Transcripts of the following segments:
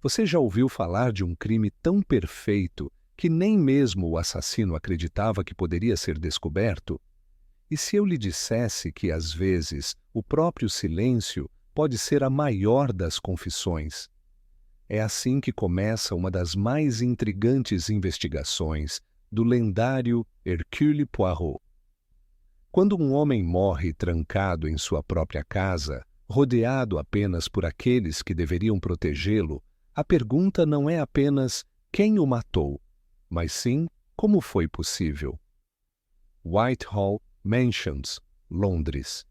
Você já ouviu falar de um crime tão perfeito que nem mesmo o assassino acreditava que poderia ser descoberto? E se eu lhe dissesse que, às vezes, o próprio silêncio pode ser a maior das confissões? É assim que começa uma das mais intrigantes investigações do lendário Hercule Poirot. Quando um homem morre trancado em sua própria casa, rodeado apenas por aqueles que deveriam protegê-lo, a pergunta não é apenas quem o matou, mas sim como foi possível. Whitehall Mansions, Londres.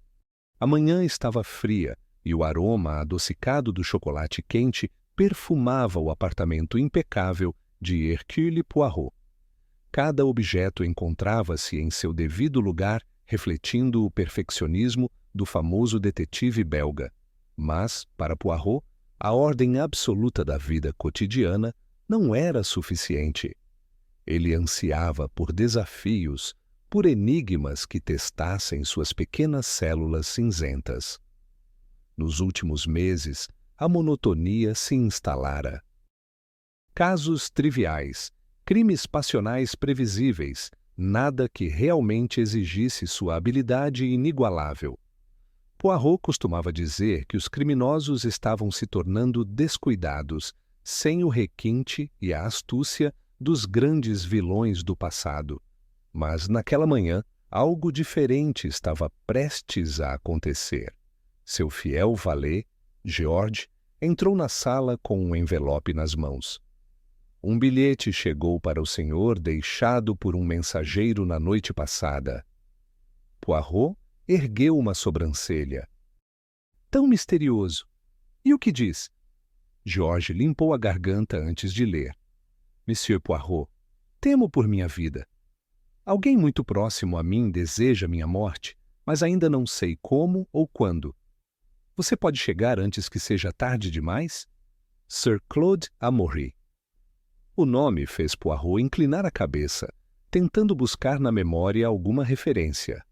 A manhã estava fria e o aroma adocicado do chocolate quente perfumava o apartamento impecável de Hercule Poirot. Cada objeto encontrava-se em seu devido lugar, refletindo o perfeccionismo do famoso detetive belga. Mas, para Poirot, a ordem absoluta da vida cotidiana não era suficiente. Ele ansiava por desafios, por enigmas que testassem suas pequenas células cinzentas. Nos últimos meses, a monotonia se instalara. Casos triviais, crimes passionais previsíveis, nada que realmente exigisse sua habilidade inigualável. Poirot costumava dizer que os criminosos estavam se tornando descuidados, sem o requinte e a astúcia dos grandes vilões do passado. Mas naquela manhã, algo diferente estava prestes a acontecer. Seu fiel valet, George, entrou na sala com um envelope nas mãos. Um bilhete chegou para o senhor deixado por um mensageiro na noite passada. Poirot ergueu uma sobrancelha. Tão misterioso. E o que diz? George limpou a garganta antes de ler. Monsieur Poirot, temo por minha vida. Alguém muito próximo a mim deseja minha morte, mas ainda não sei como ou quando. Você pode chegar antes que seja tarde demais? Sir Claude Amory. O nome fez Poirot inclinar a cabeça, tentando buscar na memória alguma referência.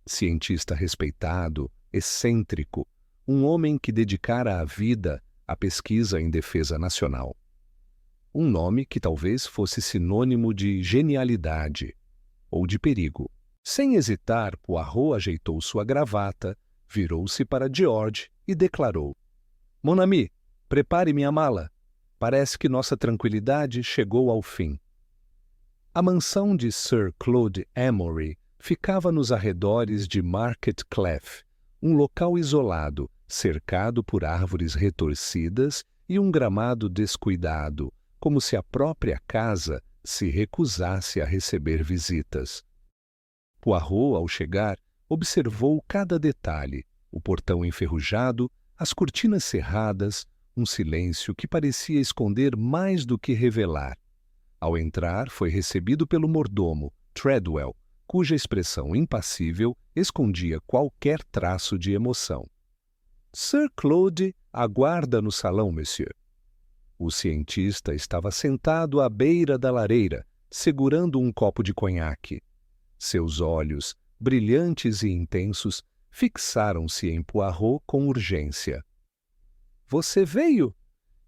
Cientista respeitado, excêntrico, um homem que dedicara a vida à pesquisa em defesa nacional. Um nome que talvez fosse sinônimo de genialidade ou de perigo. Sem hesitar, Poirot ajeitou sua gravata, virou-se para George e declarou: Mon ami, prepare minha mala. Parece que nossa tranquilidade chegou ao fim. A mansão de Sir Claude Amory ficava nos arredores de Market Clef, um local isolado, cercado por árvores retorcidas e um gramado descuidado, como se a própria casa se recusasse a receber visitas. Poirot, ao chegar, observou cada detalhe, o portão enferrujado, as cortinas cerradas, um silêncio que parecia esconder mais do que revelar. Ao entrar, foi recebido pelo mordomo, Treadwell, cuja expressão impassível escondia qualquer traço de emoção. Sir Claude aguarda no salão, monsieur. O cientista estava sentado à beira da lareira, segurando um copo de conhaque. Seus olhos, brilhantes e intensos, fixaram-se em Poirot com urgência. Você veio?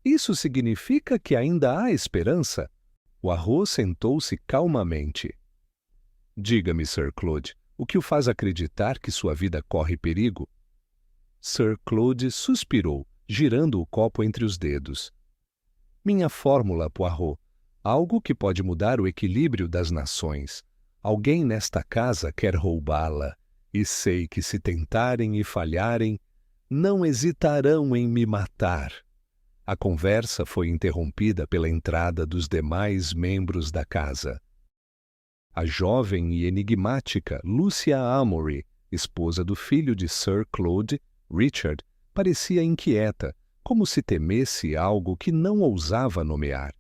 Isso significa que ainda há esperança? Poirot sentou-se calmamente. Diga-me, Sir Claude, o que o faz acreditar que sua vida corre perigo? Sir Claude suspirou, girando o copo entre os dedos. Minha fórmula, Poirot, algo que pode mudar o equilíbrio das nações. Alguém nesta casa quer roubá-la, e sei que se tentarem e falharem, não hesitarão em me matar. A conversa foi interrompida pela entrada dos demais membros da casa. A jovem e enigmática Lucia Amory, esposa do filho de Sir Claude, Richard, parecia inquieta, como se temesse algo que não ousava nomear.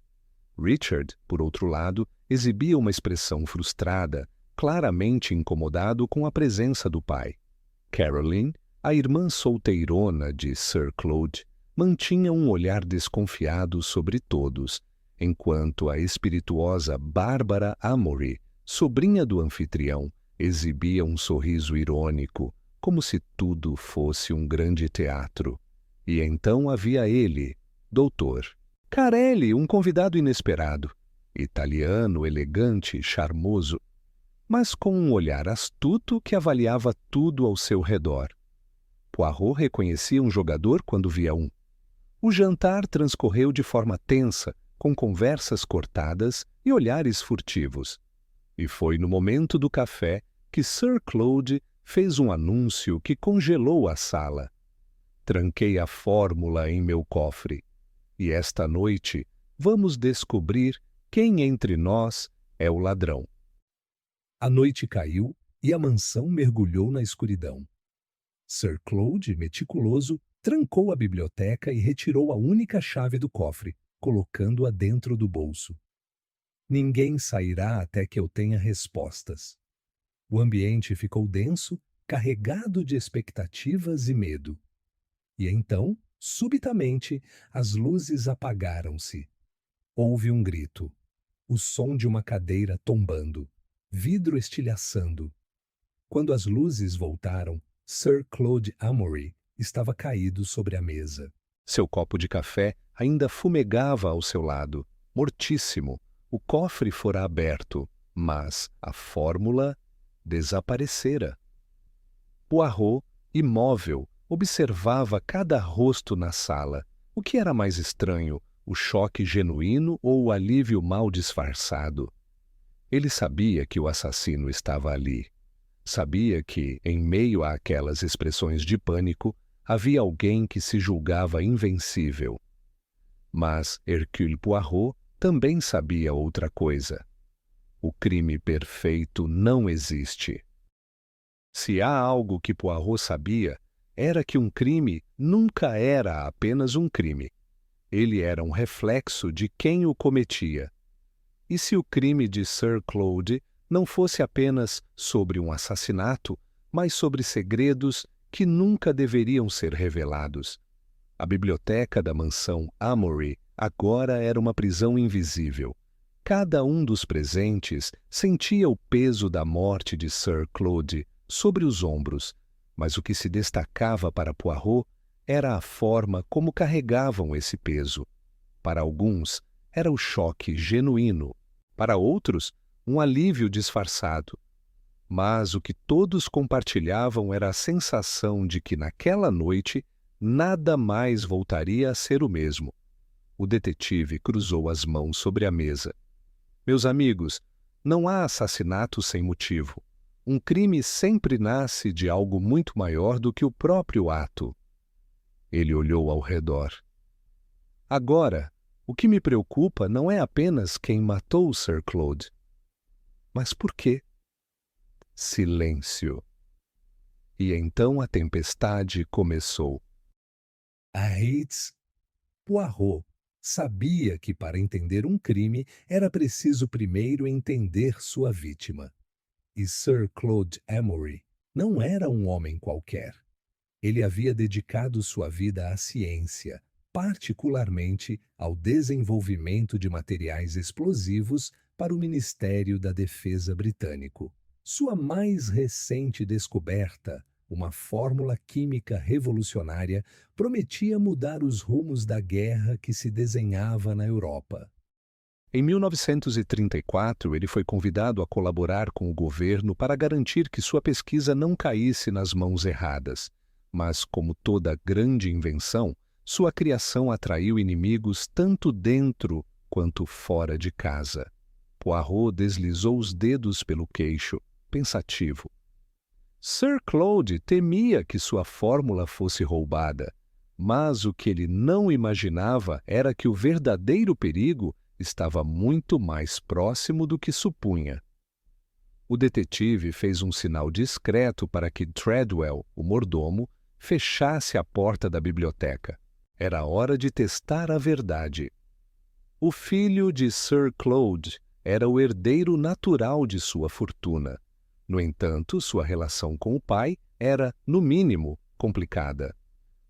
Richard, por outro lado, exibia uma expressão frustrada, claramente incomodado com a presença do pai. Caroline, a irmã solteirona de Sir Claude, mantinha um olhar desconfiado sobre todos, enquanto a espirituosa Bárbara Amory, sobrinha do anfitrião, exibia um sorriso irônico, como se tudo fosse um grande teatro. E então havia ele, Doutor. Carelli, um convidado inesperado. Italiano, elegante, charmoso, mas com um olhar astuto que avaliava tudo ao seu redor. Poirot reconhecia um jogador quando via um. O jantar transcorreu de forma tensa, com conversas cortadas e olhares furtivos. E foi no momento do café que Sir Claude fez um anúncio que congelou a sala. Tranquei a fórmula em meu cofre. E esta noite vamos descobrir quem entre nós é o ladrão. A noite caiu e a mansão mergulhou na escuridão. Sir Claude, meticuloso, trancou a biblioteca e retirou a única chave do cofre, colocando-a dentro do bolso. Ninguém sairá até que eu tenha respostas. O ambiente ficou denso, carregado de expectativas e medo. E então, subitamente, as luzes apagaram-se. Houve um grito. O som de uma cadeira tombando, vidro estilhaçando. Quando as luzes voltaram, Sir Claude Amory estava caído sobre a mesa. Seu copo de café ainda fumegava ao seu lado, mortíssimo. O cofre fora aberto, mas a fórmula desaparecera. Poirot, imóvel, observava cada rosto na sala. O que era mais estranho, o choque genuíno ou o alívio mal disfarçado? Ele sabia que o assassino estava ali. Sabia que, em meio àquelas expressões de pânico, havia alguém que se julgava invencível. Mas Hercule Poirot também sabia outra coisa. O crime perfeito não existe. Se há algo que Poirot sabia, era que um crime nunca era apenas um crime. Ele era um reflexo de quem o cometia. E se o crime de Sir Claude não fosse apenas sobre um assassinato, mas sobre segredos que nunca deveriam ser revelados? A biblioteca da mansão Amory agora era uma prisão invisível. Cada um dos presentes sentia o peso da morte de Sir Claude sobre os ombros, mas o que se destacava para Poirot era a forma como carregavam esse peso. Para alguns, era o choque genuíno. Para outros, um alívio disfarçado. Mas o que todos compartilhavam era a sensação de que naquela noite nada mais voltaria a ser o mesmo. O detetive cruzou as mãos sobre a mesa. Meus amigos, não há assassinato sem motivo. Um crime sempre nasce de algo muito maior do que o próprio ato. Ele olhou ao redor. Agora, o que me preocupa não é apenas quem matou Sir Claude. Mas por quê? Silêncio. E então a tempestade começou. Poirot sabia que para entender um crime era preciso primeiro entender sua vítima. E Sir Claude Amory não era um homem qualquer. Ele havia dedicado sua vida à ciência, particularmente ao desenvolvimento de materiais explosivos para o Ministério da Defesa britânico. Sua mais recente descoberta, uma fórmula química revolucionária, prometia mudar os rumos da guerra que se desenhava na Europa. Em 1934, ele foi convidado a colaborar com o governo para garantir que sua pesquisa não caísse nas mãos erradas. Mas, como toda grande invenção, sua criação atraiu inimigos tanto dentro quanto fora de casa. Poirot deslizou os dedos pelo queixo, pensativo. Sir Claude temia que sua fórmula fosse roubada, mas o que ele não imaginava era que o verdadeiro perigo estava muito mais próximo do que supunha. O detetive fez um sinal discreto para que Treadwell, o mordomo, fechasse a porta da biblioteca. Era hora de testar a verdade. O filho de Sir Claude era o herdeiro natural de sua fortuna. No entanto, sua relação com o pai era, no mínimo, complicada.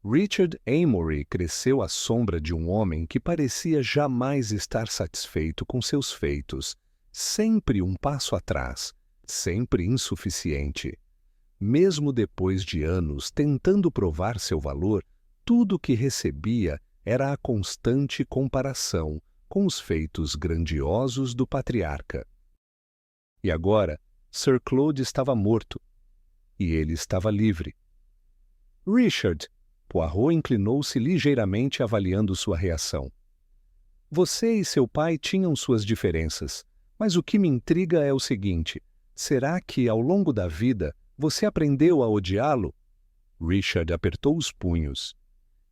Richard Amory cresceu à sombra de um homem que parecia jamais estar satisfeito com seus feitos, sempre um passo atrás, sempre insuficiente. Mesmo depois de anos tentando provar seu valor, tudo o que recebia era a constante comparação com os feitos grandiosos do patriarca. E agora, Sir Claude estava morto, e ele estava livre. Richard, Poirot inclinou-se ligeiramente avaliando sua reação. Você e seu pai tinham suas diferenças, mas o que me intriga é o seguinte: será que, ao longo da vida, você aprendeu a odiá-lo? Richard apertou os punhos.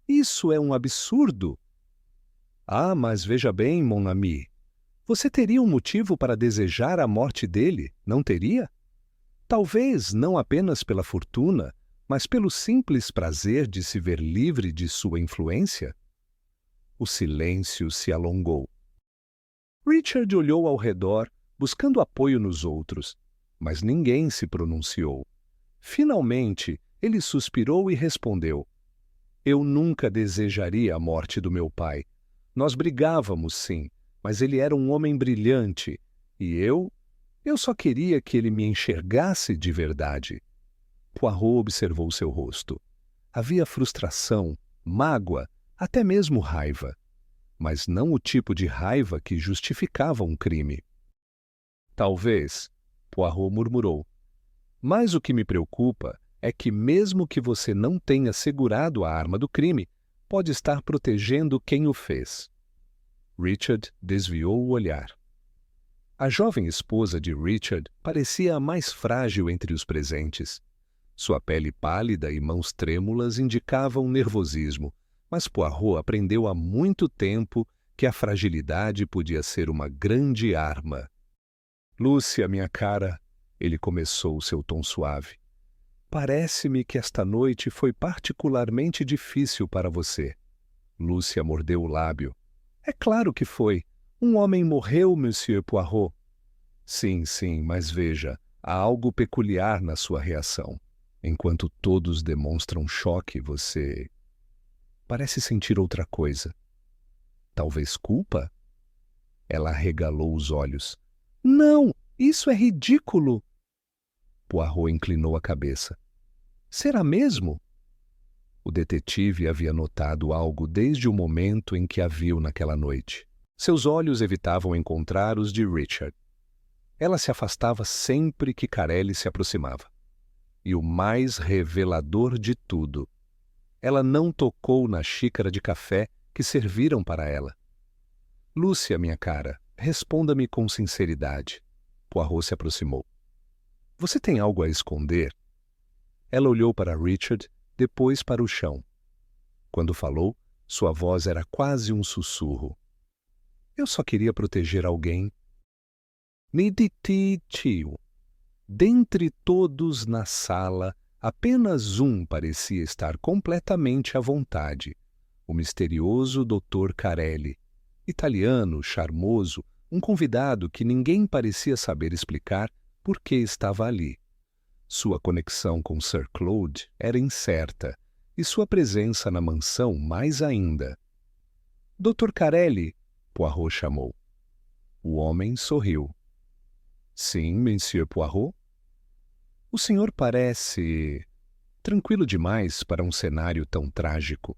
Isso é um absurdo! Ah, mas veja bem, mon ami. Você teria um motivo para desejar a morte dele, não teria? Talvez não apenas pela fortuna, mas pelo simples prazer de se ver livre de sua influência? O silêncio se alongou. Richard olhou ao redor, buscando apoio nos outros, mas ninguém se pronunciou. Finalmente, ele suspirou e respondeu: Eu nunca desejaria a morte do meu pai. Nós brigávamos, sim, mas ele era um homem brilhante, e eu só queria que ele me enxergasse de verdade. Poirot observou seu rosto. Havia frustração, mágoa, até mesmo raiva, mas não o tipo de raiva que justificava um crime. Talvez, Poirot murmurou, mas o que me preocupa é que mesmo que você não tenha segurado a arma do crime, pode estar protegendo quem o fez. Richard desviou o olhar. A jovem esposa de Richard parecia a mais frágil entre os presentes. Sua pele pálida e mãos trêmulas indicavam nervosismo, mas Poirot aprendeu há muito tempo que a fragilidade podia ser uma grande arma. Lúcia, minha cara, ele começou seu tom suave. Parece-me que esta noite foi particularmente difícil para você. Lúcia mordeu o lábio. É claro que foi. Um homem morreu, Monsieur Poirot. Sim, mas veja, há algo peculiar na sua reação. Enquanto todos demonstram choque, você parece sentir outra coisa. Talvez culpa? Ela arregalou os olhos. Não, isso é ridículo! Poirot inclinou a cabeça. Será mesmo? O detetive havia notado algo desde o momento em que a viu naquela noite. Seus olhos evitavam encontrar os de Richard. Ela se afastava sempre que Carelli se aproximava. E o mais revelador de tudo, ela não tocou na xícara de café que serviram para ela. Lúcia, minha cara, responda-me com sinceridade. Poirot se aproximou. Você tem algo a esconder? Ela olhou para Richard, depois para o chão. Quando falou, sua voz era quase um sussurro. Eu só queria proteger alguém. Niditi tio. Dentre todos na sala, apenas um parecia estar completamente à vontade. O misterioso Dr. Carelli. Italiano, charmoso, um convidado que ninguém parecia saber explicar por que estava ali. Sua conexão com Sir Claude era incerta, e sua presença na mansão mais ainda. Dr. Carelli, Poirot chamou. O homem sorriu. Sim, Monsieur Poirot? O senhor parece tranquilo demais para um cenário tão trágico.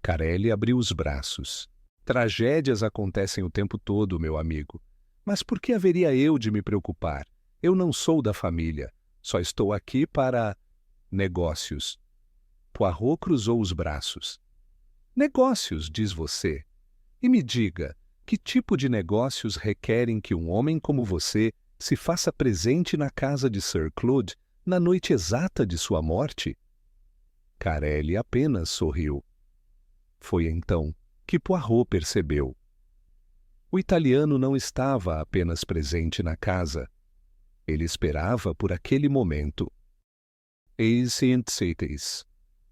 Carelli abriu os braços. Tragédias acontecem o tempo todo, meu amigo. Mas por que haveria eu de me preocupar? Eu não sou da família. Só estou aqui para negócios. Poirot cruzou os braços. Negócios, diz você. E me diga, que tipo de negócios requerem que um homem como você se faça presente na casa de Sir Claude na noite exata de sua morte? Carelli apenas sorriu. Foi então que Poirot percebeu. O italiano não estava apenas presente na casa. Ele esperava por aquele momento.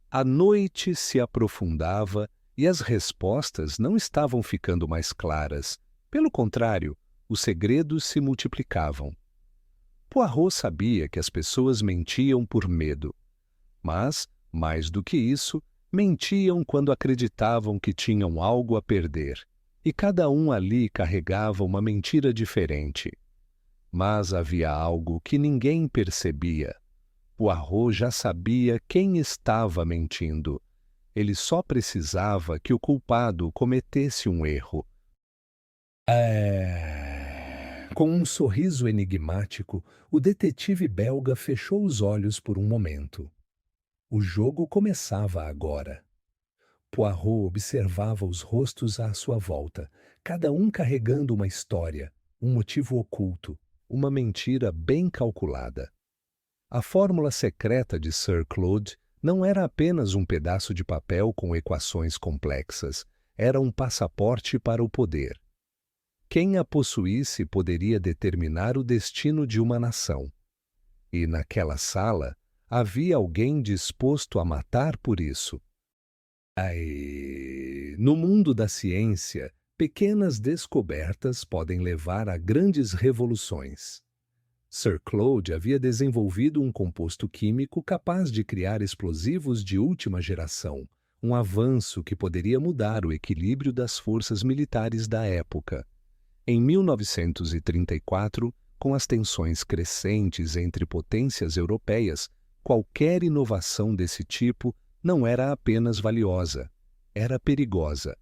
A noite se aprofundava e as respostas não estavam ficando mais claras. Pelo contrário, os segredos se multiplicavam. Poirot sabia que as pessoas mentiam por medo. Mas, mais do que isso, mentiam quando acreditavam que tinham algo a perder. E cada um ali carregava uma mentira diferente. Mas havia algo que ninguém percebia. Poirot já sabia quem estava mentindo. Ele só precisava que o culpado cometesse um erro. Com um sorriso enigmático, o detetive belga fechou os olhos por um momento. O jogo começava agora. Poirot observava os rostos à sua volta, cada um carregando uma história, um motivo oculto, uma mentira bem calculada. A fórmula secreta de Sir Claude não era apenas um pedaço de papel com equações complexas, era um passaporte para o poder. Quem a possuísse poderia determinar o destino de uma nação. E naquela sala havia alguém disposto a matar por isso. No mundo da ciência, pequenas descobertas podem levar a grandes revoluções. Sir Claude havia desenvolvido um composto químico capaz de criar explosivos de última geração, um avanço que poderia mudar o equilíbrio das forças militares da época. Em 1934, com as tensões crescentes entre potências europeias, qualquer inovação desse tipo não era apenas valiosa, era perigosa.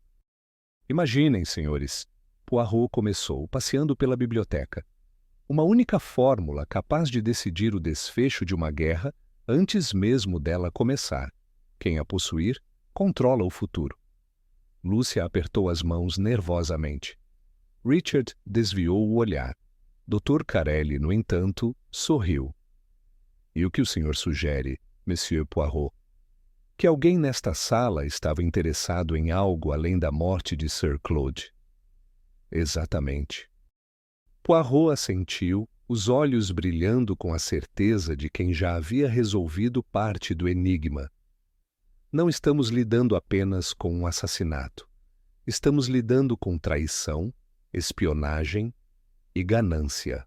Imaginem, senhores, Poirot começou passeando pela biblioteca. Uma única fórmula capaz de decidir o desfecho de uma guerra antes mesmo dela começar. Quem a possuir, controla o futuro. Lúcia apertou as mãos nervosamente. Richard desviou o olhar. Dr. Carelli, no entanto, sorriu. E o que o senhor sugere, Monsieur Poirot? Que alguém nesta sala estava interessado em algo além da morte de Sir Claude. Exatamente. Poirot assentiu, os olhos brilhando com a certeza de quem já havia resolvido parte do enigma. Não estamos lidando apenas com um assassinato. Estamos lidando com traição, espionagem e ganância.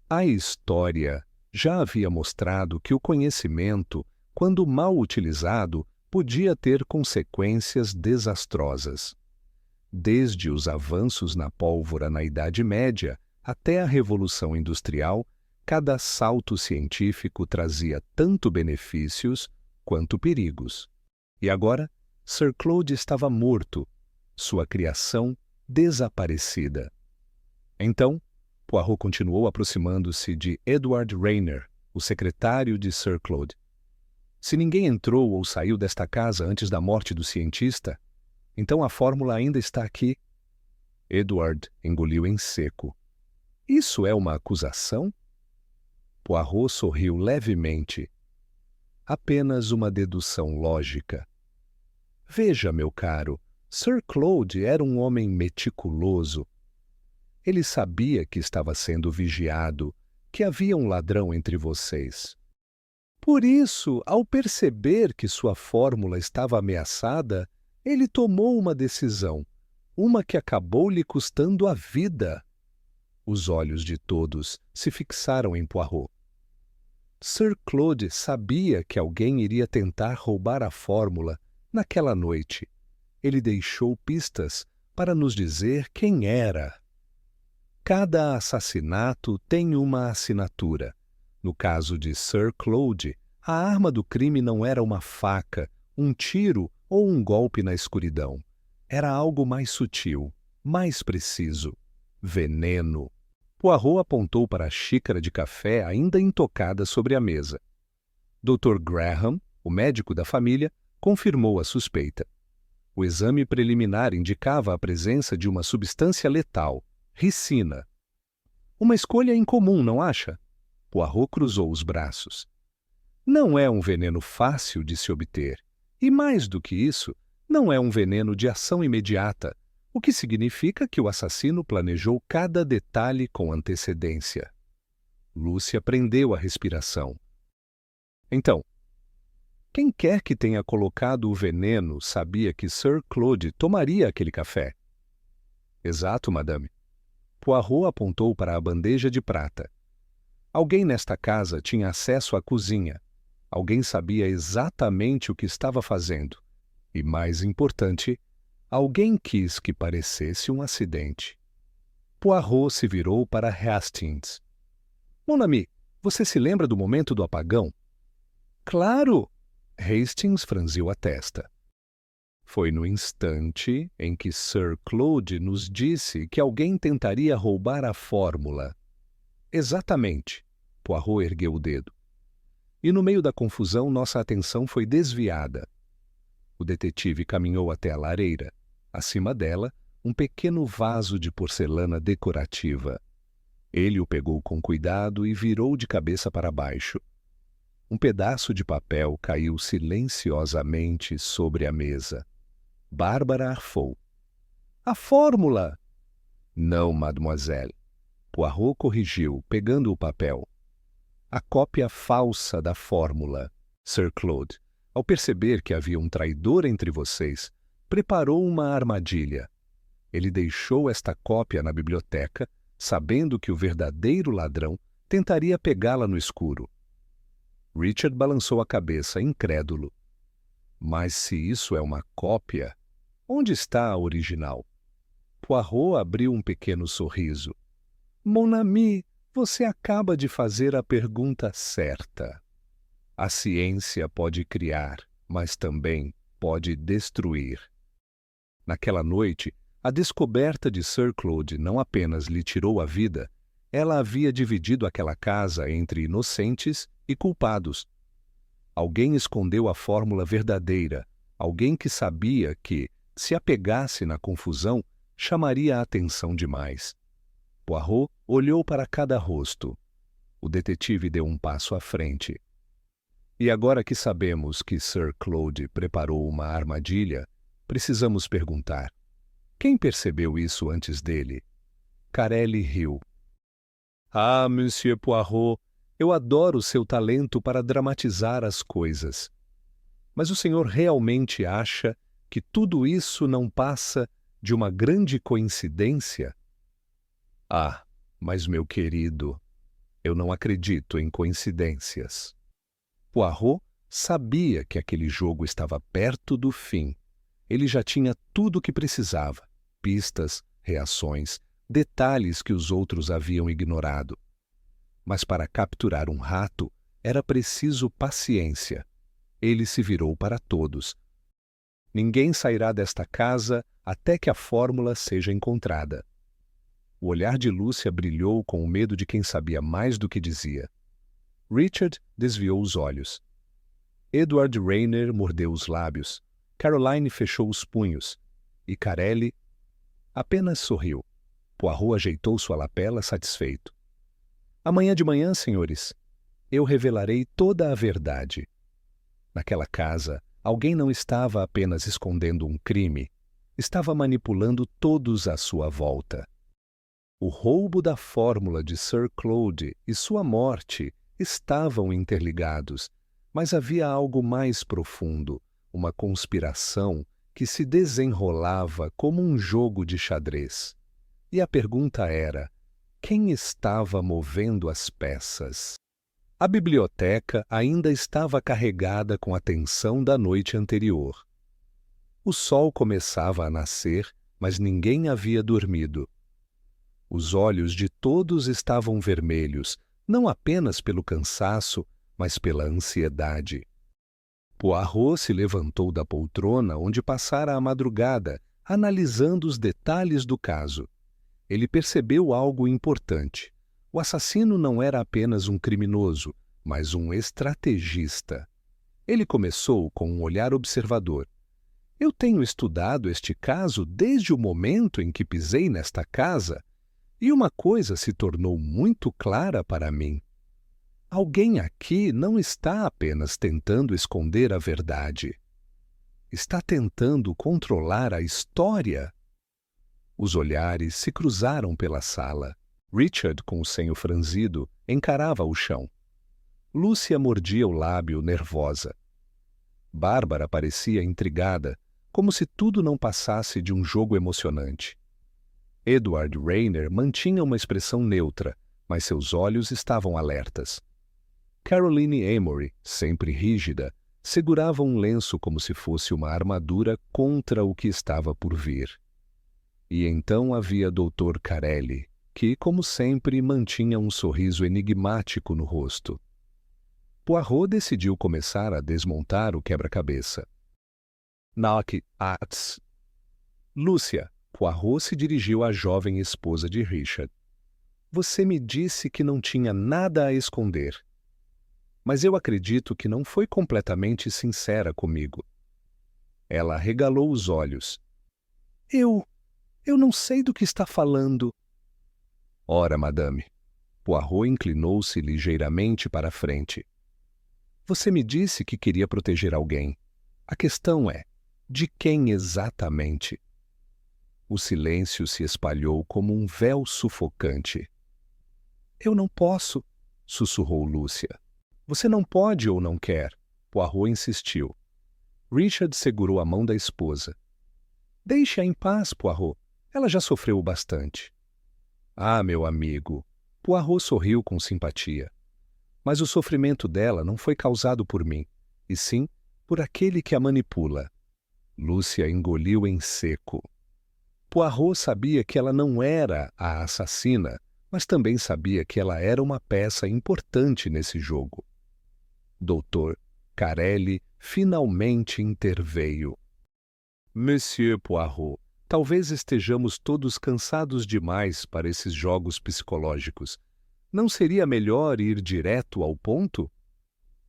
A história já havia mostrado que o conhecimento, quando mal utilizado, podia ter consequências desastrosas. Desde os avanços na pólvora na Idade Média até a Revolução Industrial, cada salto científico trazia tanto benefícios quanto perigos. E agora, Sir Claude estava morto, sua criação desaparecida. Então, Poirot continuou aproximando-se de Edward Rayner, o secretário de Sir Claude. Se ninguém entrou ou saiu desta casa antes da morte do cientista, então a fórmula ainda está aqui. Edward engoliu em seco. Isso é uma acusação? Poirot sorriu levemente. Apenas uma dedução lógica. Veja, meu caro, Sir Claude era um homem meticuloso. Ele sabia que estava sendo vigiado, que havia um ladrão entre vocês. Por isso, ao perceber que sua fórmula estava ameaçada, ele tomou uma decisão, uma que acabou lhe custando a vida. Os olhos de todos se fixaram em Poirot. Sir Claude sabia que alguém iria tentar roubar a fórmula naquela noite. Ele deixou pistas para nos dizer quem era. Cada assassinato tem uma assinatura. No caso de Sir Claude, a arma do crime não era uma faca, um tiro ou um golpe na escuridão. Era algo mais sutil, mais preciso. Veneno. Poirot apontou para a xícara de café ainda intocada sobre a mesa. Dr. Graham, o médico da família, confirmou a suspeita. O exame preliminar indicava a presença de uma substância letal, ricina. Uma escolha incomum, não acha? Poirot cruzou os braços. Não é um veneno fácil de se obter. E mais do que isso, não é um veneno de ação imediata, o que significa que o assassino planejou cada detalhe com antecedência. Lúcia prendeu a respiração. Então, quem quer que tenha colocado o veneno sabia que Sir Claude tomaria aquele café. Exato, madame. Poirot apontou para a bandeja de prata. Alguém nesta casa tinha acesso à cozinha. Alguém sabia exatamente o que estava fazendo. E, mais importante, alguém quis que parecesse um acidente. Poirot se virou para Hastings. Mon ami, você se lembra do momento do apagão? Claro! Hastings franziu a testa. Foi no instante em que Sir Claude nos disse que alguém tentaria roubar a fórmula. Exatamente. Poirot ergueu o dedo. E no meio da confusão, nossa atenção foi desviada. O detetive caminhou até a lareira. Acima dela, um pequeno vaso de porcelana decorativa. Ele o pegou com cuidado e virou de cabeça para baixo. Um pedaço de papel caiu silenciosamente sobre a mesa. Bárbara arfou. A fórmula! Não, mademoiselle. Poirot corrigiu, pegando o papel. A cópia falsa da fórmula. Sir Claude, ao perceber que havia um traidor entre vocês, preparou uma armadilha. Ele deixou esta cópia na biblioteca, sabendo que o verdadeiro ladrão tentaria pegá-la no escuro. Richard balançou a cabeça, incrédulo. Mas se isso é uma cópia, onde está a original? Poirot abriu um pequeno sorriso. Mon ami, você acaba de fazer a pergunta certa. A ciência pode criar, mas também pode destruir. Naquela noite, a descoberta de Sir Claude não apenas lhe tirou a vida, ela havia dividido aquela casa entre inocentes e culpados. Alguém escondeu a fórmula verdadeira, alguém que sabia que, se a pegasse na confusão, chamaria a atenção demais. Poirot olhou para cada rosto. O detetive deu um passo à frente. E agora que sabemos que Sir Claude preparou uma armadilha, precisamos perguntar: quem percebeu isso antes dele? Carelli riu. Ah, Monsieur Poirot, eu adoro seu talento para dramatizar as coisas. Mas o senhor realmente acha que tudo isso não passa de uma grande coincidência? Ah, mas meu querido, eu não acredito em coincidências. Poirot sabia que aquele jogo estava perto do fim. Ele já tinha tudo o que precisava: pistas, reações, detalhes que os outros haviam ignorado. Mas para capturar um rato era preciso paciência. Ele se virou para todos. Ninguém sairá desta casa até que a fórmula seja encontrada. O olhar de Lúcia brilhou com o medo de quem sabia mais do que dizia. Richard desviou os olhos. Edward Rayner mordeu os lábios. Caroline fechou os punhos. E Carelli apenas sorriu. Poirot ajeitou sua lapela satisfeito. Amanhã de manhã, senhores, eu revelarei toda a verdade. Naquela casa, alguém não estava apenas escondendo um crime, estava manipulando todos à sua volta. O roubo da fórmula de Sir Claude e sua morte estavam interligados, mas havia algo mais profundo, uma conspiração que se desenrolava como um jogo de xadrez. E a pergunta era: quem estava movendo as peças? A biblioteca ainda estava carregada com a tensão da noite anterior. O sol começava a nascer, mas ninguém havia dormido. Os olhos de todos estavam vermelhos, não apenas pelo cansaço, mas pela ansiedade. Poirot se levantou da poltrona onde passara a madrugada, analisando os detalhes do caso. Ele percebeu algo importante. O assassino não era apenas um criminoso, mas um estrategista. Ele começou com um olhar observador. Eu tenho estudado este caso desde o momento em que pisei nesta casa, e uma coisa se tornou muito clara para mim. Alguém aqui não está apenas tentando esconder a verdade. Está tentando controlar a história. Os olhares se cruzaram pela sala. Richard, com o senho franzido, encarava o chão. Lúcia mordia o lábio, nervosa. Bárbara parecia intrigada, como se tudo não passasse de um jogo emocionante. Edward Rayner mantinha uma expressão neutra, mas seus olhos estavam alertas. Caroline Amory, sempre rígida, segurava um lenço como se fosse uma armadura contra o que estava por vir. E então havia Dr. Carelli, que, como sempre, mantinha um sorriso enigmático no rosto. Poirot decidiu começar a desmontar o quebra-cabeça. knock at. Lúcia, Poirot se dirigiu à jovem esposa de Richard. Você me disse que não tinha nada a esconder. Mas eu acredito que não foi completamente sincera comigo. Ela arregalou os olhos. Eu não sei do que está falando. Ora, madame. Poirot inclinou-se ligeiramente para a frente. Você me disse que queria proteger alguém. A questão é, de quem exatamente? O silêncio se espalhou como um véu sufocante. Eu não posso, sussurrou Lúcia. Você não pode ou não quer? Poirot insistiu. Richard segurou a mão da esposa. Deixe-a em paz, Poirot. Ela já sofreu bastante. Ah, meu amigo. Poirot sorriu com simpatia. Mas o sofrimento dela não foi causado por mim, e sim por aquele que a manipula. Lúcia engoliu em seco. Poirot sabia que ela não era a assassina, mas também sabia que ela era uma peça importante nesse jogo. Doutor Carelli finalmente interveio. Monsieur Poirot, talvez estejamos todos cansados demais para esses jogos psicológicos. Não seria melhor ir direto ao ponto?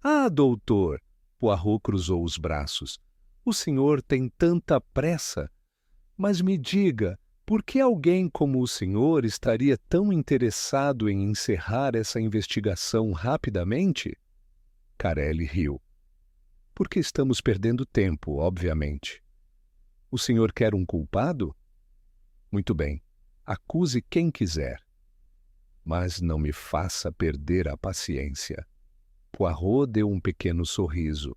Ah, doutor! Poirot cruzou os braços. O senhor tem tanta pressa. Mas me diga, por que alguém como o senhor estaria tão interessado em encerrar essa investigação rapidamente? Carelli riu. Porque estamos perdendo tempo, obviamente. O senhor quer um culpado? Muito bem, acuse quem quiser. Mas não me faça perder a paciência. Poirot deu um pequeno sorriso.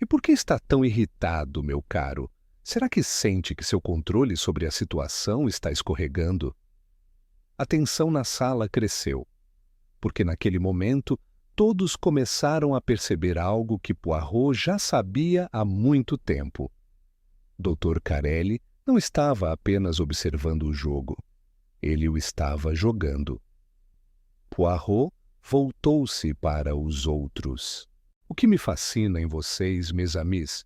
E por que está tão irritado, meu caro? Será que sente que seu controle sobre a situação está escorregando? A tensão na sala cresceu, porque naquele momento todos começaram a perceber algo que Poirot já sabia há muito tempo. Dr. Carelli não estava apenas observando o jogo. Ele o estava jogando. Poirot voltou-se para os outros. O que me fascina em vocês, mes amis,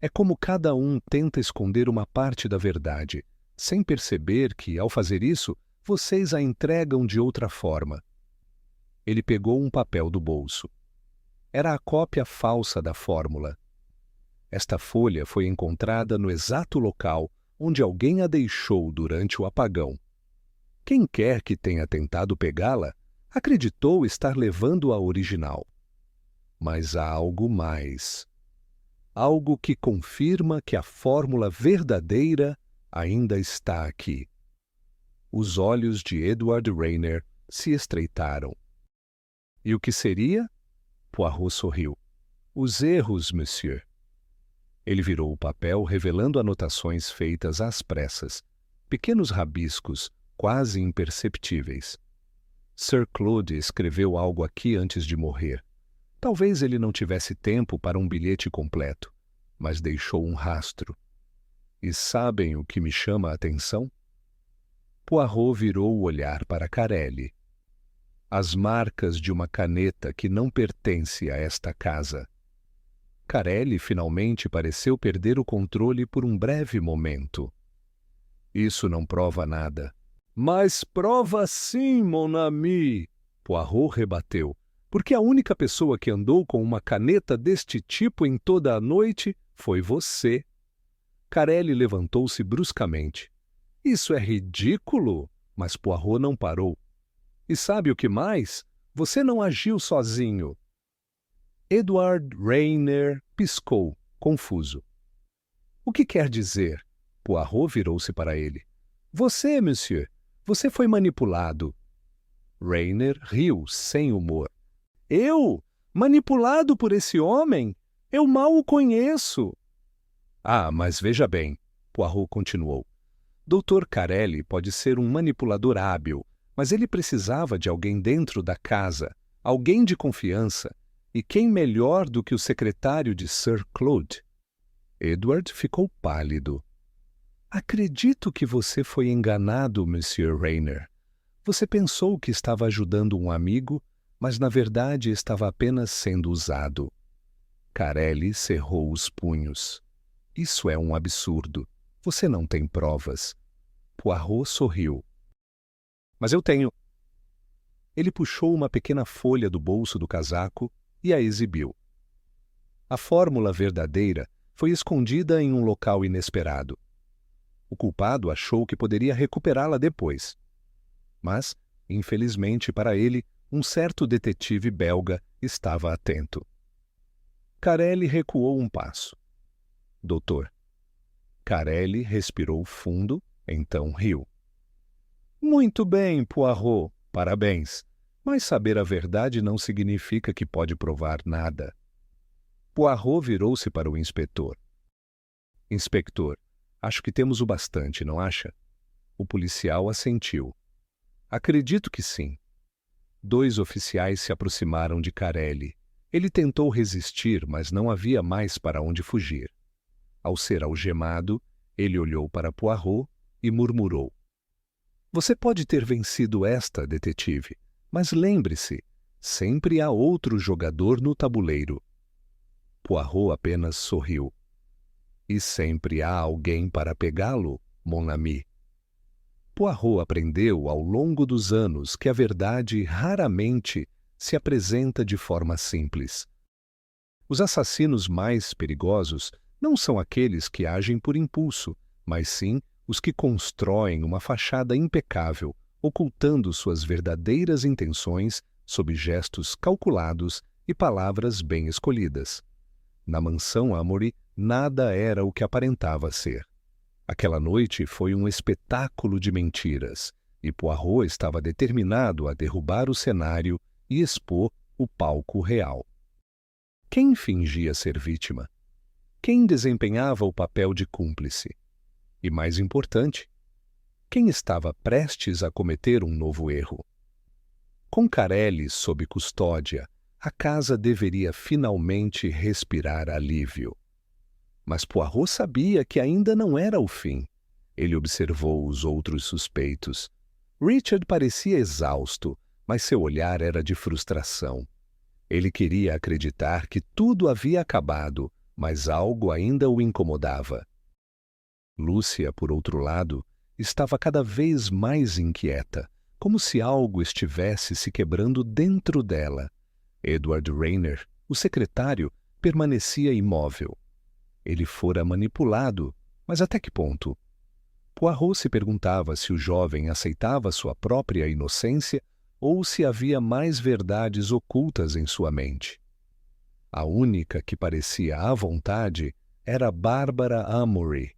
é como cada um tenta esconder uma parte da verdade, sem perceber que, ao fazer isso, vocês a entregam de outra forma. Ele pegou um papel do bolso. Era a cópia falsa da fórmula. Esta folha foi encontrada no exato local onde alguém a deixou durante o apagão. Quem quer que tenha tentado pegá-la, acreditou estar levando a original. Mas há algo mais. Algo que confirma que a fórmula verdadeira ainda está aqui. Os olhos de Edward Rainer se estreitaram. E o que seria? Poirot sorriu. Os erros, monsieur. Ele virou o papel revelando anotações feitas às pressas, pequenos rabiscos, quase imperceptíveis. Sir Claude escreveu algo aqui antes de morrer. Talvez ele não tivesse tempo para um bilhete completo, mas deixou um rastro. E sabem o que me chama a atenção? Poirot virou o olhar para Carelli. As marcas de uma caneta que não pertence a esta casa. Carelli finalmente pareceu perder o controle por um breve momento. Isso não prova nada. Mas prova sim, mon ami, Poirot rebateu, porque a única pessoa que andou com uma caneta deste tipo em toda a noite foi você. Carelli levantou-se bruscamente. Isso é ridículo, mas Poirot não parou. E sabe o que mais? Você não agiu sozinho. Edward Rainer piscou, confuso. O que quer dizer? Poirot virou-se para ele. Você, monsieur, você foi manipulado. Rainer riu sem humor. Eu? Manipulado por esse homem? Eu mal o conheço. Ah, mas veja bem, Poirot continuou. Dr. Carelli pode ser um manipulador hábil, mas ele precisava de alguém dentro da casa, alguém de confiança. E quem melhor do que o secretário de Sir Claude? Edward ficou pálido. Acredito que você foi enganado, Monsieur Rainer. Você pensou que estava ajudando um amigo, mas na verdade estava apenas sendo usado. Carelli cerrou os punhos. Isso é um absurdo. Você não tem provas. Poirot sorriu. Mas eu tenho. Ele puxou uma pequena folha do bolso do casaco e a exibiu. A fórmula verdadeira foi escondida em um local inesperado. O culpado achou que poderia recuperá-la depois. Mas, infelizmente para ele, um certo detetive belga estava atento. Carelli recuou um passo. Doutor. Carelli respirou fundo, então riu. Muito bem, Poirot, parabéns. Mas saber a verdade não significa que pode provar nada. Poirot virou-se para o inspetor. Inspetor, acho que temos o bastante, não acha? O policial assentiu. Acredito que sim. 2 oficiais se aproximaram de Carelli. Ele tentou resistir, mas não havia mais para onde fugir. Ao ser algemado, ele olhou para Poirot e murmurou. Você pode ter vencido esta, detetive, mas lembre-se, sempre há outro jogador no tabuleiro. Poirot apenas sorriu. E sempre há alguém para pegá-lo, mon ami. Poirot aprendeu ao longo dos anos que a verdade raramente se apresenta de forma simples. Os assassinos mais perigosos não são aqueles que agem por impulso, mas sim os que constroem uma fachada impecável, ocultando suas verdadeiras intenções sob gestos calculados e palavras bem escolhidas. Na mansão Amory, nada era o que aparentava ser. Aquela noite foi um espetáculo de mentiras, e Poirot estava determinado a derrubar o cenário e expor o palco real. Quem fingia ser vítima? Quem desempenhava o papel de cúmplice? E mais importante, quem estava prestes a cometer um novo erro? Com Carelli sob custódia, a casa deveria finalmente respirar alívio. Mas Poirot sabia que ainda não era o fim. Ele observou os outros suspeitos. Richard parecia exausto, mas seu olhar era de frustração. Ele queria acreditar que tudo havia acabado, mas algo ainda o incomodava. Lúcia, por outro lado, estava cada vez mais inquieta, como se algo estivesse se quebrando dentro dela. Edward Rayner, o secretário, permanecia imóvel. Ele fora manipulado, mas até que ponto? Poirot se perguntava se o jovem aceitava sua própria inocência ou se havia mais verdades ocultas em sua mente. A única que parecia à vontade era Bárbara Amory.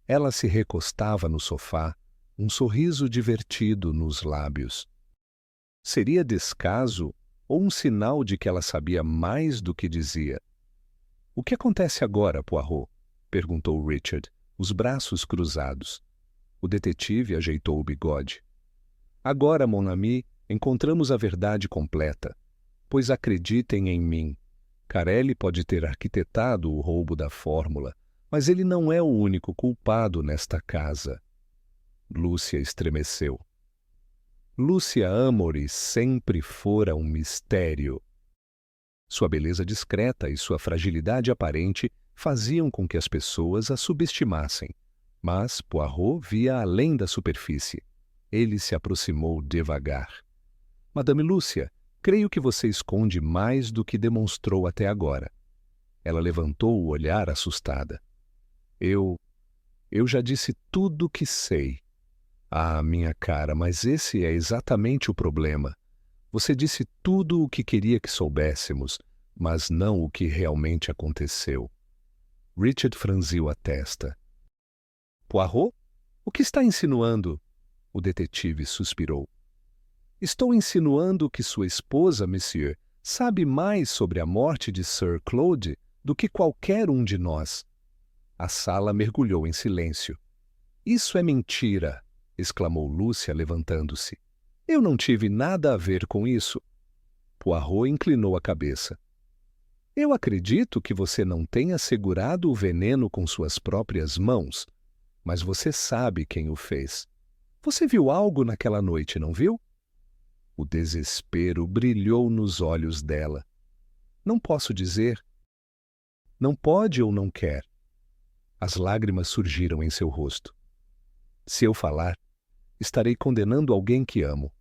Ela se recostava no sofá, um sorriso divertido nos lábios. Seria descaso ou um sinal de que ela sabia mais do que dizia? O que acontece agora, Poirot? Perguntou Richard, os braços cruzados. O detetive ajeitou o bigode. Agora, mon ami, encontramos a verdade completa. Pois acreditem em mim. Carelli pode ter arquitetado o roubo da fórmula, mas ele não é o único culpado nesta casa. Lúcia estremeceu. Lúcia Amory sempre fora um mistério. Sua beleza discreta e sua fragilidade aparente faziam com que as pessoas a subestimassem. Mas Poirot via além da superfície. Ele se aproximou devagar. Madame Lúcia, creio que você esconde mais do que demonstrou até agora. Ela levantou o olhar assustada. Eu já disse tudo o que sei. Ah, minha cara, mas esse é exatamente o problema. Você disse tudo o que queria que soubéssemos, mas não o que realmente aconteceu. Richard franziu a testa. Poirot? O que está insinuando? O detetive suspirou. Estou insinuando que sua esposa, monsieur, sabe mais sobre a morte de Sir Claude do que qualquer um de nós. A sala mergulhou em silêncio. Isso é mentira, exclamou Lúcia, levantando-se. Eu não tive nada a ver com isso. Poirot inclinou a cabeça. Eu acredito que você não tenha segurado o veneno com suas próprias mãos, mas você sabe quem o fez. Você viu algo naquela noite, não viu? O desespero brilhou nos olhos dela. Não posso dizer. Não pode ou não quer? As lágrimas surgiram em seu rosto. Se eu falar, estarei condenando alguém que amo.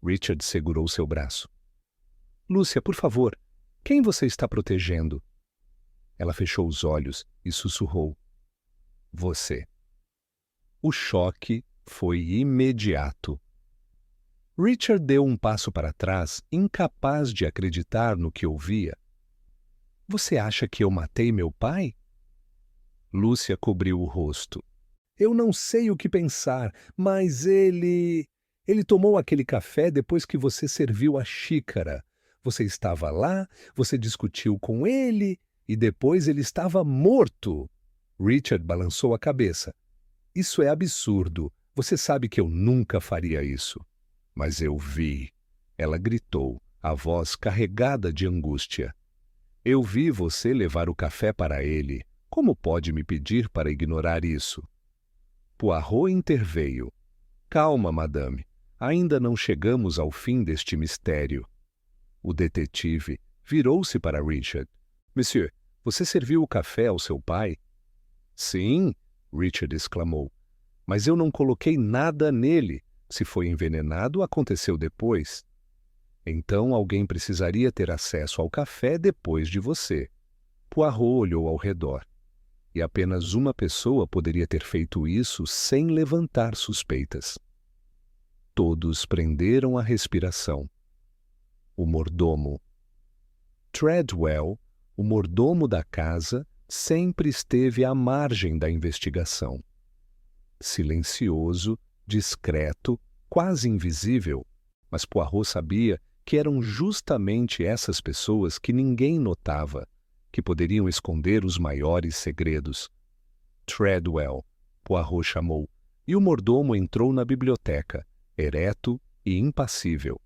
Richard segurou seu braço. Lúcia, por favor, quem você está protegendo? Ela fechou os olhos e sussurrou. Você. O choque foi imediato. Richard deu um passo para trás, incapaz de acreditar no que ouvia. Você acha que eu matei meu pai? Lúcia cobriu o rosto. Eu não sei o que pensar, mas ele tomou aquele café depois que você serviu a xícara. Você estava lá, você discutiu com ele e depois ele estava morto. Richard balançou a cabeça. Isso é absurdo. Você sabe que eu nunca faria isso. Mas eu vi. Ela gritou, a voz carregada de angústia. Eu vi você levar o café para ele. Como pode me pedir para ignorar isso? Poirot interveio. Calma, madame. Ainda não chegamos ao fim deste mistério. O detetive virou-se para Richard. Monsieur, você serviu o café ao seu pai? Sim, Richard exclamou. Mas eu não coloquei nada nele. Se foi envenenado, aconteceu depois. Então alguém precisaria ter acesso ao café depois de você. Poirot olhou ao redor. E apenas uma pessoa poderia ter feito isso sem levantar suspeitas. Todos prenderam a respiração. O mordomo. Treadwell, o mordomo da casa, sempre esteve à margem da investigação. Silencioso, discreto, quase invisível, mas Poirot sabia que eram justamente essas pessoas que ninguém notava, que poderiam esconder os maiores segredos. Treadwell, Poirot chamou, e o mordomo entrou na biblioteca, ereto e impassível.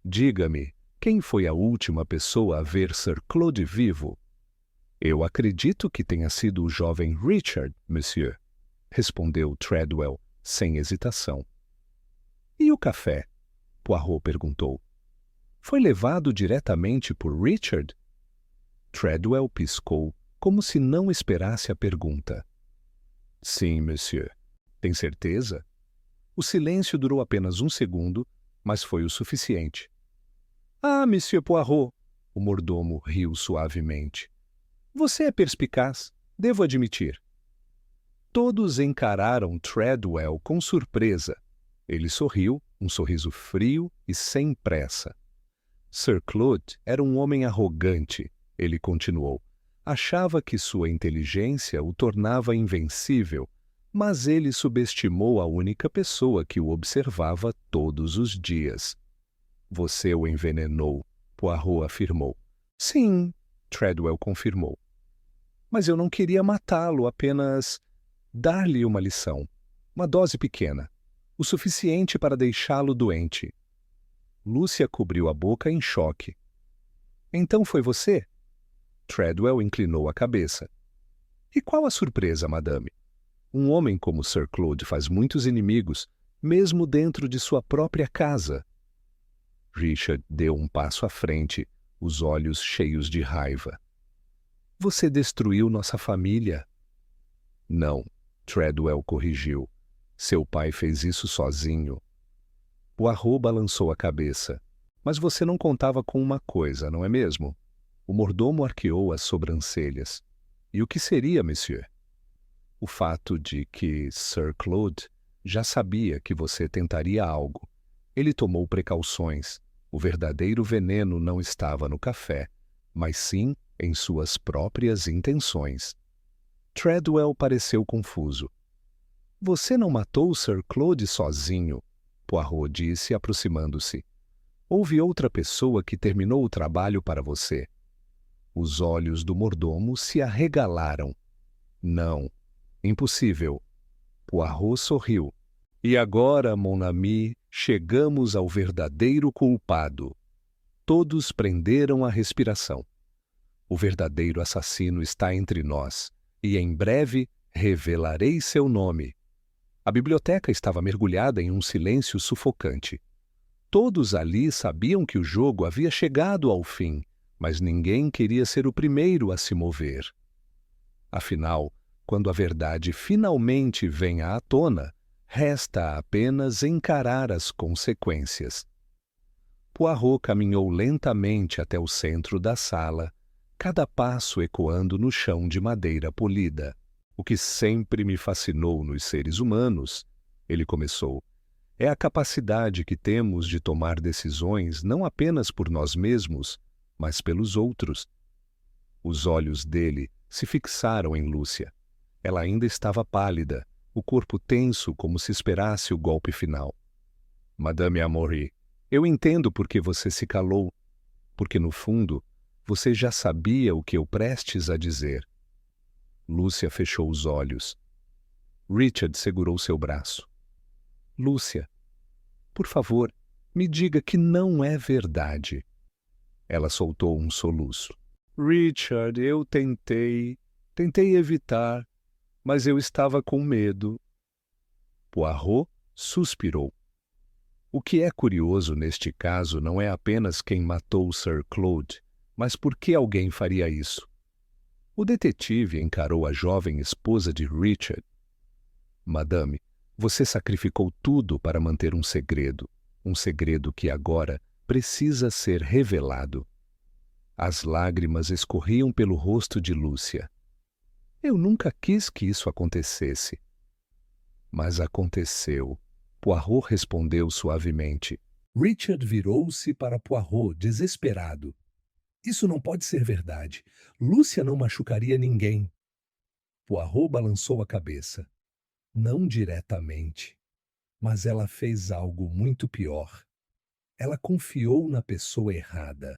Diga-me, quem foi a última pessoa a ver Sir Claude vivo? Eu acredito que tenha sido o jovem Richard, monsieur, respondeu Treadwell, sem hesitação. E o café? Poirot perguntou. Foi levado diretamente por Richard? Treadwell piscou, como se não esperasse a pergunta. Sim, monsieur. Tem certeza? O silêncio durou apenas 1 segundo, mas foi o suficiente. Ah, monsieur Poirot! O mordomo riu suavemente. Você é perspicaz, devo admitir. Todos encararam Treadwell com surpresa. Ele sorriu, um sorriso frio e sem pressa. Sir Claude era um homem arrogante, ele continuou. Achava que sua inteligência o tornava invencível, mas ele subestimou a única pessoa que o observava todos os dias. Você o envenenou, Poirot afirmou. Sim, Treadwell confirmou. Mas eu não queria matá-lo, apenas dar-lhe uma lição. Uma dose pequena, o suficiente para deixá-lo doente. Lúcia cobriu a boca em choque. Então foi você? Treadwell inclinou a cabeça. E qual a surpresa, madame? Um homem como Sir Claude faz muitos inimigos, mesmo dentro de sua própria casa. Richard deu um passo à frente, os olhos cheios de raiva. Você destruiu nossa família. Não, Treadwell corrigiu. Seu pai fez isso sozinho. Poirot balançou a cabeça. Mas você não contava com uma coisa, não é mesmo? O mordomo arqueou as sobrancelhas. E o que seria, monsieur? O fato de que Sir Claude já sabia que você tentaria algo. Ele tomou precauções. O verdadeiro veneno não estava no café, mas sim em suas próprias intenções. Treadwell pareceu confuso. Você não matou Sir Claude sozinho, Poirot disse, aproximando-se. Houve outra pessoa que terminou o trabalho para você. Os olhos do mordomo se arregalaram. Não, impossível. Poirot sorriu. E agora, mon ami, chegamos ao verdadeiro culpado. Todos prenderam a respiração. O verdadeiro assassino está entre nós, e em breve revelarei seu nome. A biblioteca estava mergulhada em um silêncio sufocante. Todos ali sabiam que o jogo havia chegado ao fim, mas ninguém queria ser o primeiro a se mover. Afinal, quando a verdade finalmente vem à tona, resta apenas encarar as consequências. Poirot caminhou lentamente até o centro da sala, cada passo ecoando no chão de madeira polida. O que sempre me fascinou nos seres humanos, ele começou, é a capacidade que temos de tomar decisões não apenas por nós mesmos, mas pelos outros. Os olhos dele se fixaram em Lúcia. Ela ainda estava pálida, o corpo tenso como se esperasse o golpe final. Madame Amory, eu entendo por que você se calou, porque no fundo você já sabia o que eu prestes a dizer. Lúcia fechou os olhos. Richard segurou seu braço. Lúcia, por favor, me diga que não é verdade. Ela soltou um soluço. Richard, eu tentei evitar, mas eu estava com medo. Poirot suspirou. O que é curioso neste caso não é apenas quem matou Sir Claude, mas por que alguém faria isso. O detetive encarou a jovem esposa de Richard. Madame, você sacrificou tudo para manter um segredo que agora precisa ser revelado. As lágrimas escorriam pelo rosto de Lúcia. Eu nunca quis que isso acontecesse. Mas aconteceu. Poirot respondeu suavemente. Richard virou-se para Poirot, desesperado. Isso não pode ser verdade. Lúcia não machucaria ninguém. Poirot balançou a cabeça. Não diretamente. Mas ela fez algo muito pior. Ela confiou na pessoa errada.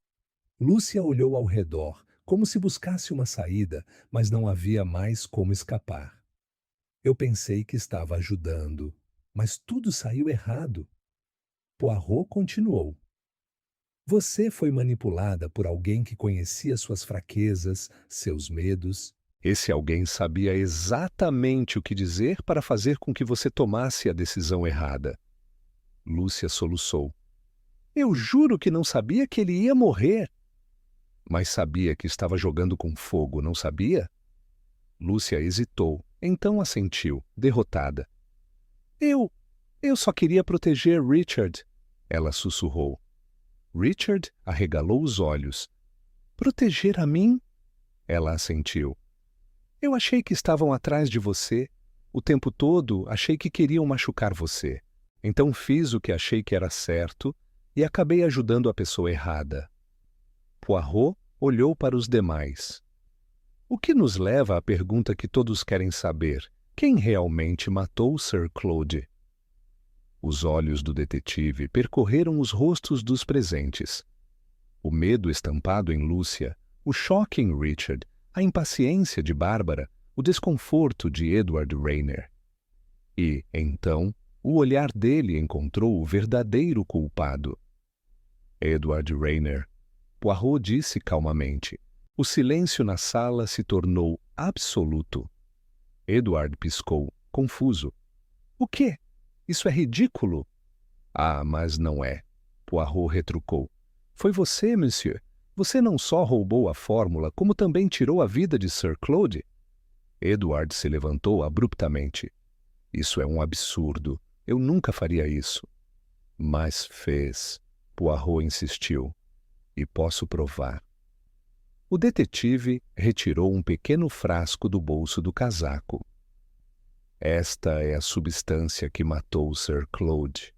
Lúcia olhou ao redor, como se buscasse uma saída, mas não havia mais como escapar. Eu pensei que estava ajudando, mas tudo saiu errado. Poirot continuou. Você foi manipulada por alguém que conhecia suas fraquezas, seus medos. Esse alguém sabia exatamente o que dizer para fazer com que você tomasse a decisão errada. Lúcia soluçou. Eu juro que não sabia que ele ia morrer. Mas sabia que estava jogando com fogo, não sabia? Lúcia hesitou, então assentiu, derrotada. Eu só queria proteger Richard, ela sussurrou. Richard arregalou os olhos. Proteger a mim? Ela assentiu. Eu achei que estavam atrás de você. O tempo todo achei que queriam machucar você. Então fiz o que achei que era certo e acabei ajudando a pessoa errada. Poirot olhou para os demais. O que nos leva à pergunta que todos querem saber: quem realmente matou Sir Claude? Os olhos do detetive percorreram os rostos dos presentes. O medo estampado em Lúcia, o choque em Richard, a impaciência de Bárbara, o desconforto de Edward Rayner. E, então, o olhar dele encontrou o verdadeiro culpado. Edward Rayner. Poirot disse calmamente. O silêncio na sala se tornou absoluto. Edward piscou, confuso. O quê? Isso é ridículo. Ah, mas não é. Poirot retrucou. Foi você, monsieur. Você não só roubou a fórmula, como também tirou a vida de Sir Claude. Edward se levantou abruptamente. Isso é um absurdo. Eu nunca faria isso. Mas fez. Poirot insistiu. E posso provar. O detetive retirou um pequeno frasco do bolso do casaco. Esta é a substância que matou Sir Claude.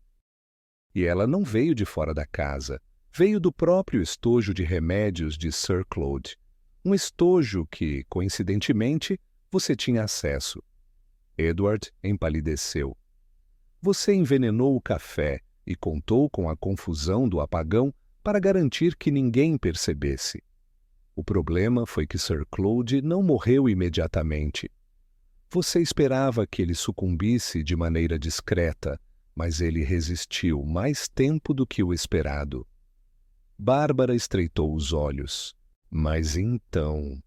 E ela não veio de fora da casa, veio do próprio estojo de remédios de Sir Claude. Um estojo que, coincidentemente, você tinha acesso. Edward empalideceu. Você envenenou o café e contou com a confusão do apagão para garantir que ninguém percebesse. O problema foi que Sir Claude não morreu imediatamente. Você esperava que ele sucumbisse de maneira discreta, mas ele resistiu mais tempo do que o esperado. Bárbara estreitou os olhos. Mas então...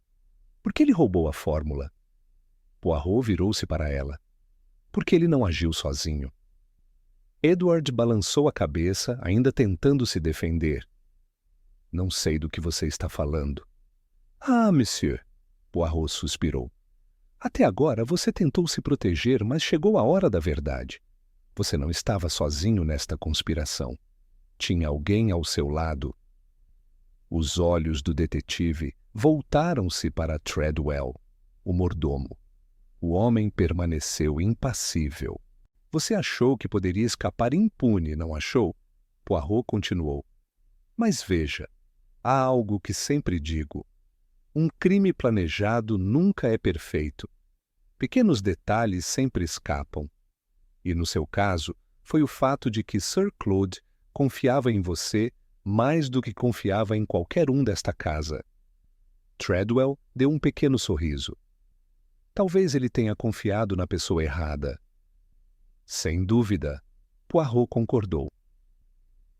Por que ele roubou a fórmula? Poirot virou-se para ela. Por que ele não agiu sozinho? Edward balançou a cabeça, ainda tentando se defender. Não sei do que você está falando. Ah, monsieur, Poirot suspirou. Até agora você tentou se proteger, mas chegou a hora da verdade. Você não estava sozinho nesta conspiração. Tinha alguém ao seu lado. Os olhos do detetive voltaram-se para Treadwell, o mordomo. O homem permaneceu impassível. Você achou que poderia escapar impune, não achou? Poirot continuou. Mas veja, há algo que sempre digo. Um crime planejado nunca é perfeito. Pequenos detalhes sempre escapam. E no seu caso, foi o fato de que Sir Claude confiava em você mais do que confiava em qualquer um desta casa. Treadwell deu um pequeno sorriso. Talvez ele tenha confiado na pessoa errada. Sem dúvida, Poirot concordou.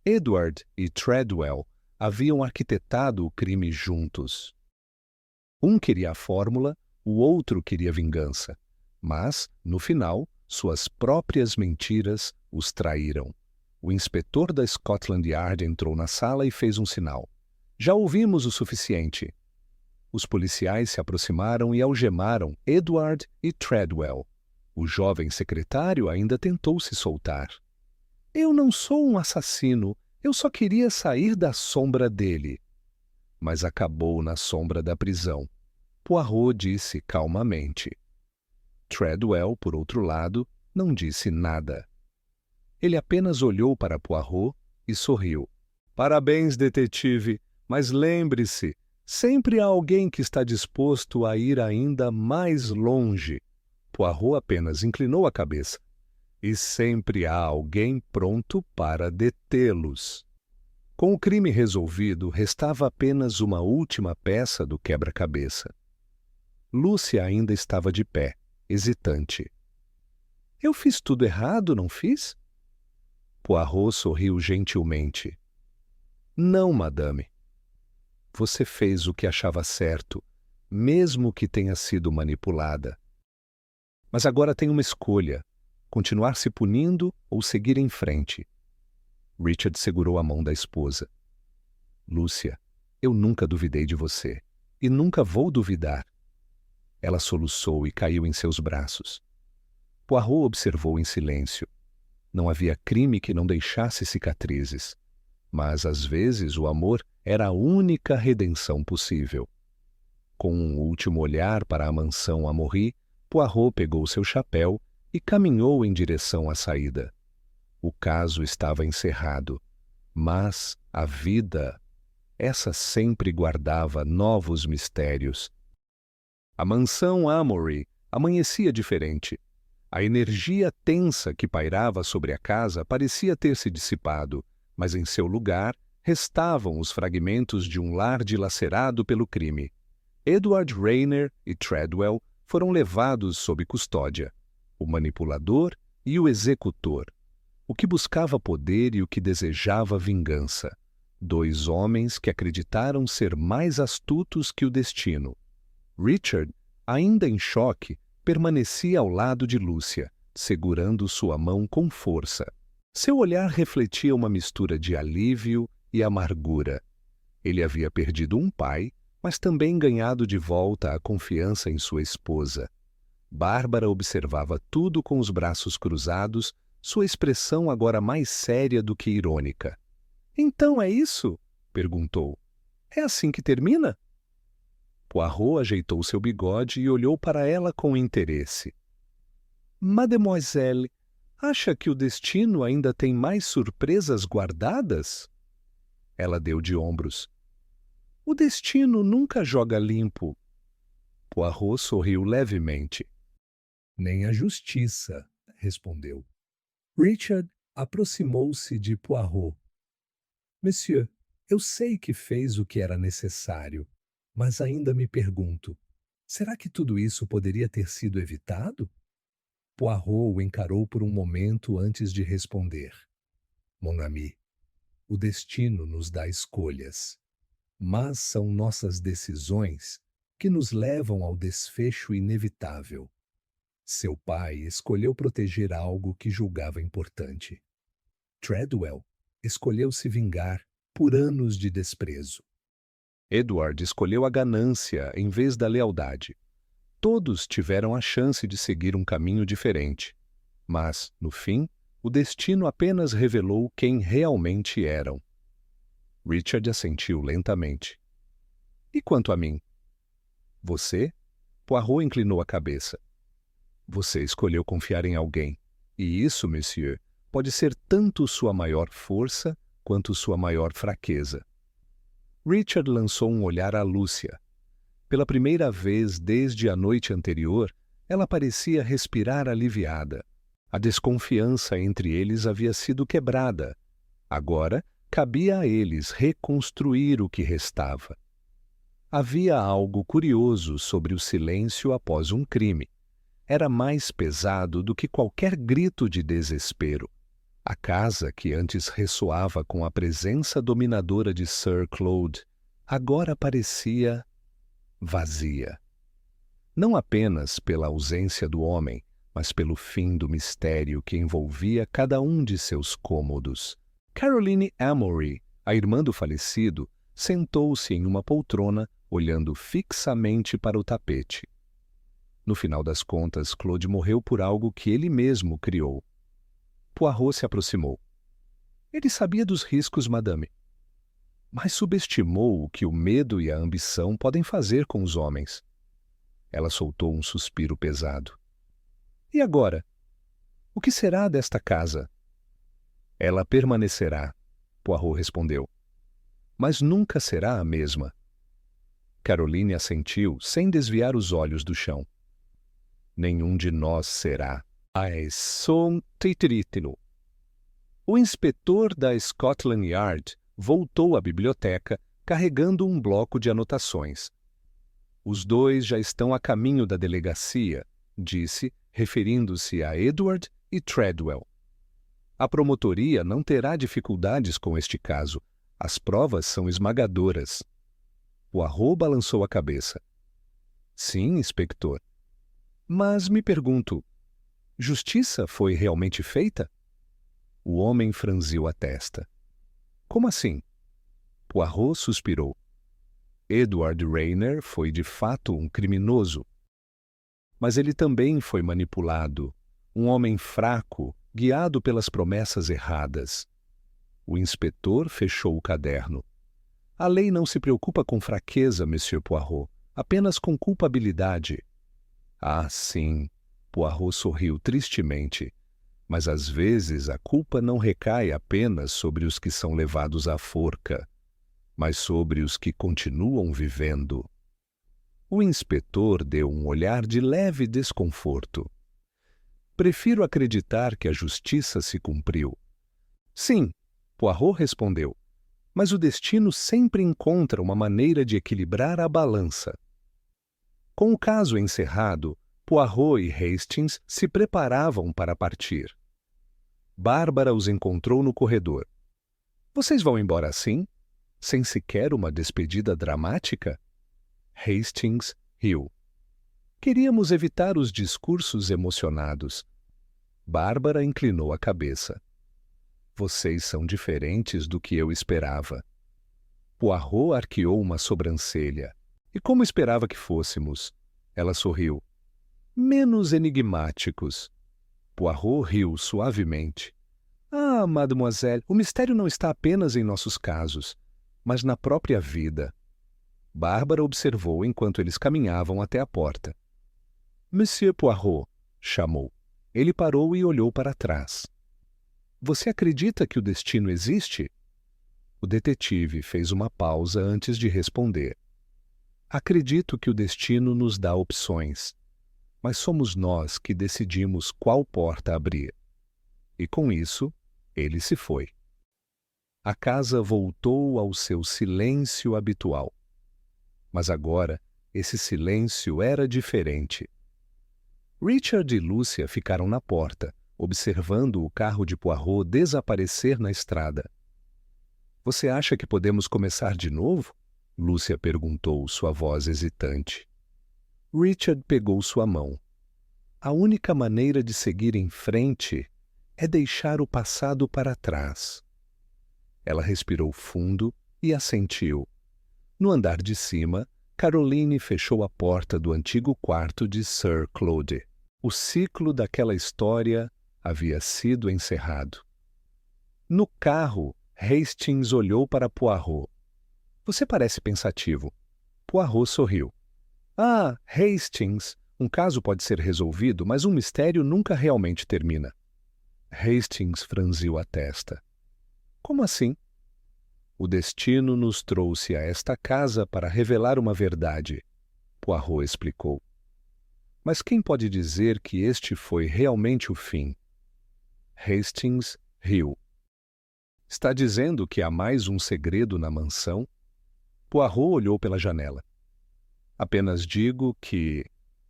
Edward e Treadwell haviam arquitetado o crime juntos. Um queria a fórmula, o outro queria vingança. Mas, no final, suas próprias mentiras os traíram. O inspetor da Scotland Yard entrou na sala e fez um sinal. Já ouvimos o suficiente. Os policiais se aproximaram e algemaram Edward e Treadwell. O jovem secretário ainda tentou se soltar. Eu não sou um assassino, eu só queria sair da sombra dele. Mas acabou na sombra da prisão. Poirot disse calmamente. Treadwell, por outro lado, não disse nada. Ele apenas olhou para Poirot e sorriu. Parabéns, detetive, mas lembre-se, sempre há alguém que está disposto a ir ainda mais longe. Poirot apenas inclinou a cabeça. E sempre há alguém pronto para detê-los. Com o crime resolvido, restava apenas uma última peça do quebra-cabeça. Lúcia ainda estava de pé, hesitante. Eu fiz tudo errado, não fiz? Poirot sorriu gentilmente. Não, madame. Você fez o que achava certo, mesmo que tenha sido manipulada. Mas agora tem uma escolha: continuar se punindo ou seguir em frente. Richard segurou a mão da esposa. Lúcia, eu nunca duvidei de você, e nunca vou duvidar. Ela soluçou e caiu em seus braços. Poirot observou em silêncio. Não havia crime que não deixasse cicatrizes. Mas, às vezes, o amor era a única redenção possível. Com um último olhar para a mansão Amorry, Poirot pegou seu chapéu e caminhou em direção à saída. O caso estava encerrado, mas a vida, essa sempre guardava novos mistérios. A mansão Amorry amanhecia diferente. A energia tensa que pairava sobre a casa parecia ter se dissipado, mas em seu lugar restavam os fragmentos de um lar dilacerado pelo crime. Edward Rayner e Treadwell foram levados sob custódia. O manipulador e o executor. O que buscava poder e o que desejava vingança. Dois homens que acreditaram ser mais astutos que o destino. Richard, ainda em choque, permanecia ao lado de Lúcia, segurando sua mão com força. Seu olhar refletia uma mistura de alívio e amargura. Ele havia perdido um pai, mas também ganhado de volta a confiança em sua esposa. Bárbara observava tudo com os braços cruzados, sua expressão agora mais séria do que irônica. Então é isso? Perguntou. É assim que termina? Poirot ajeitou seu bigode e olhou para ela com interesse. Mademoiselle, acha que o destino ainda tem mais surpresas guardadas? Ela deu de ombros. O destino nunca joga limpo. Poirot sorriu levemente. Nem a justiça, respondeu. Richard aproximou-se de Poirot. Monsieur, eu sei que fez o que era necessário, mas ainda me pergunto, será que tudo isso poderia ter sido evitado? Poirot o encarou por um momento antes de responder. Mon ami, o destino nos dá escolhas, mas são nossas decisões que nos levam ao desfecho inevitável. Seu pai escolheu proteger algo que julgava importante. Treadwell escolheu se vingar por anos de desprezo. Edward escolheu a ganância em vez da lealdade. Todos tiveram a chance de seguir um caminho diferente. Mas, no fim, o destino apenas revelou quem realmente eram. Richard assentiu lentamente. E quanto a mim? Você? Poirot inclinou a cabeça. Você escolheu confiar em alguém. E isso, monsieur, pode ser tanto sua maior força quanto sua maior fraqueza. Richard lançou um olhar a Lúcia. Pela primeira vez desde a noite anterior, ela parecia respirar aliviada. A desconfiança entre eles havia sido quebrada. Agora, cabia a eles reconstruir o que restava. Havia algo curioso sobre o silêncio após um crime. Era mais pesado do que qualquer grito de desespero. A casa, que antes ressoava com a presença dominadora de Sir Claude, agora parecia vazia. Não apenas pela ausência do homem, mas pelo fim do mistério que envolvia cada um de seus cômodos. Caroline Amory, a irmã do falecido, sentou-se em uma poltrona, olhando fixamente para o tapete. No final das contas, Claude morreu por algo que ele mesmo criou. Poirot se aproximou. Ele sabia dos riscos, madame, mas subestimou o que o medo e a ambição podem fazer com os homens. Ela soltou um suspiro pesado. E agora? O que será desta casa? Ela permanecerá, Poirot respondeu. Mas nunca será a mesma. Caroline assentiu, sem desviar os olhos do chão. Nenhum de nós será. Son titritino. O inspetor da Scotland Yard voltou à biblioteca carregando um bloco de anotações. Os dois já estão a caminho da delegacia, disse, referindo-se a Edward e Treadwell. A promotoria não terá dificuldades com este caso. As provas são esmagadoras. Poirot balançou a cabeça. Sim, inspector. Mas me pergunto, justiça foi realmente feita? O homem franziu a testa. Como assim? Poirot suspirou. Edward Rayner foi de fato um criminoso. Mas ele também foi manipulado, um homem fraco, guiado pelas promessas erradas. O inspetor fechou o caderno. A lei não se preocupa com fraqueza, Monsieur Poirot, apenas com culpabilidade. Ah, sim, Poirot sorriu tristemente. Mas às vezes a culpa não recai apenas sobre os que são levados à forca, mas sobre os que continuam vivendo. O inspetor deu um olhar de leve desconforto. Prefiro acreditar que a justiça se cumpriu. Sim, Poirot respondeu, mas o destino sempre encontra uma maneira de equilibrar a balança. Com o caso encerrado, Poirot e Hastings se preparavam para partir. Bárbara os encontrou no corredor. Vocês vão embora assim? Sem sequer uma despedida dramática? Hastings riu. Queríamos evitar os discursos emocionados. Bárbara inclinou a cabeça. Vocês são diferentes do que eu esperava. Poirot arqueou uma sobrancelha. E como esperava que fôssemos? Ela sorriu. Menos enigmáticos. Poirot riu suavemente. Ah, mademoiselle, o mistério não está apenas em nossos casos, mas na própria vida. Bárbara observou enquanto eles caminhavam até a porta. Monsieur Poirot, chamou. Ele parou e olhou para trás. Você acredita que o destino existe? O detetive fez uma pausa antes de responder. Acredito que o destino nos dá opções, mas somos nós que decidimos qual porta abrir. E com isso, ele se foi. A casa voltou ao seu silêncio habitual. Mas agora, esse silêncio era diferente. Richard e Lúcia ficaram na porta, observando o carro de Poirot desaparecer na estrada. Você acha que podemos começar de novo? Lúcia perguntou, sua voz hesitante. Richard pegou sua mão. A única maneira de seguir em frente é deixar o passado para trás. Ela respirou fundo e assentiu. No andar de cima, Caroline fechou a porta do antigo quarto de Sir Claude. O ciclo daquela história havia sido encerrado. No carro, Hastings olhou para Poirot. Você parece pensativo. Poirot sorriu. Ah, Hastings, um caso pode ser resolvido, mas um mistério nunca realmente termina. Hastings franziu a testa. Como assim? O destino nos trouxe a esta casa para revelar uma verdade, Poirot explicou. Mas quem pode dizer que este foi realmente o fim? Hastings riu. Está dizendo que há mais um segredo na mansão? Poirot olhou pela janela. Apenas digo que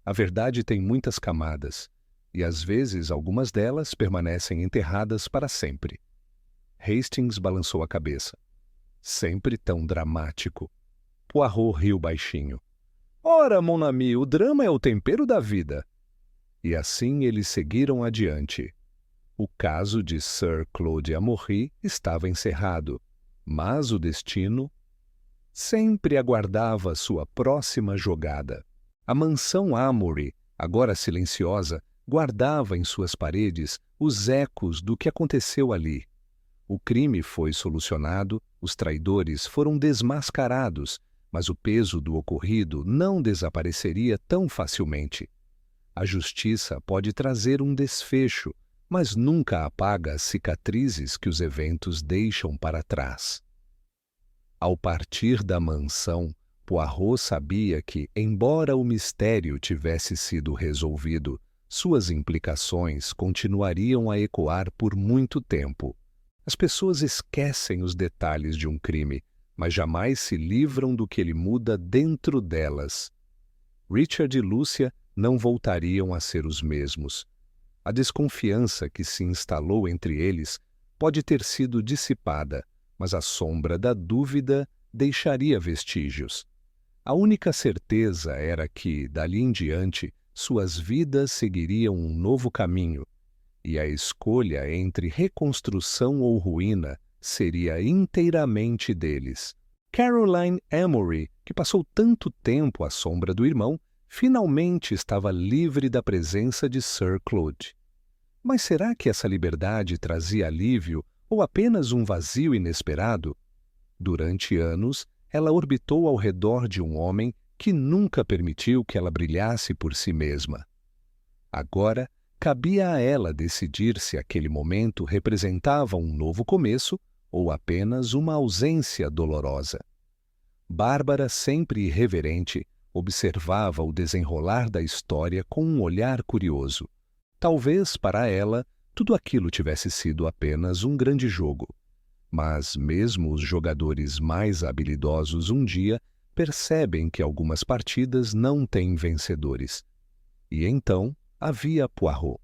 a verdade tem muitas camadas, e às vezes algumas delas permanecem enterradas para sempre. Hastings balançou a cabeça. Sempre tão dramático. Poirot riu baixinho. Ora, mon ami, o drama é o tempero da vida. E assim eles seguiram adiante. O caso de Sir Claude Amaury estava encerrado, mas o destino sempre aguardava sua próxima jogada. A mansão Amaury, agora silenciosa, guardava em suas paredes os ecos do que aconteceu ali. O crime foi solucionado, os traidores foram desmascarados, mas o peso do ocorrido não desapareceria tão facilmente. A justiça pode trazer um desfecho, mas nunca apaga as cicatrizes que os eventos deixam para trás. Ao partir da mansão, Poirot sabia que, embora o mistério tivesse sido resolvido, suas implicações continuariam a ecoar por muito tempo. As pessoas esquecem os detalhes de um crime, mas jamais se livram do que ele muda dentro delas. Richard e Lúcia não voltariam a ser os mesmos. A desconfiança que se instalou entre eles pode ter sido dissipada, mas a sombra da dúvida deixaria vestígios. A única certeza era que, dali em diante, suas vidas seguiriam um novo caminho, e a escolha entre reconstrução ou ruína seria inteiramente deles. Caroline Amaury, que passou tanto tempo à sombra do irmão, finalmente estava livre da presença de Sir Claude. Mas será que essa liberdade trazia alívio ou apenas um vazio inesperado? Durante anos, ela orbitou ao redor de um homem que nunca permitiu que ela brilhasse por si mesma. Agora, cabia a ela decidir se aquele momento representava um novo começo ou apenas uma ausência dolorosa. Bárbara, sempre irreverente, observava o desenrolar da história com um olhar curioso. Talvez, para ela, tudo aquilo tivesse sido apenas um grande jogo. Mas mesmo os jogadores mais habilidosos um dia percebem que algumas partidas não têm vencedores. E então havia Poirot,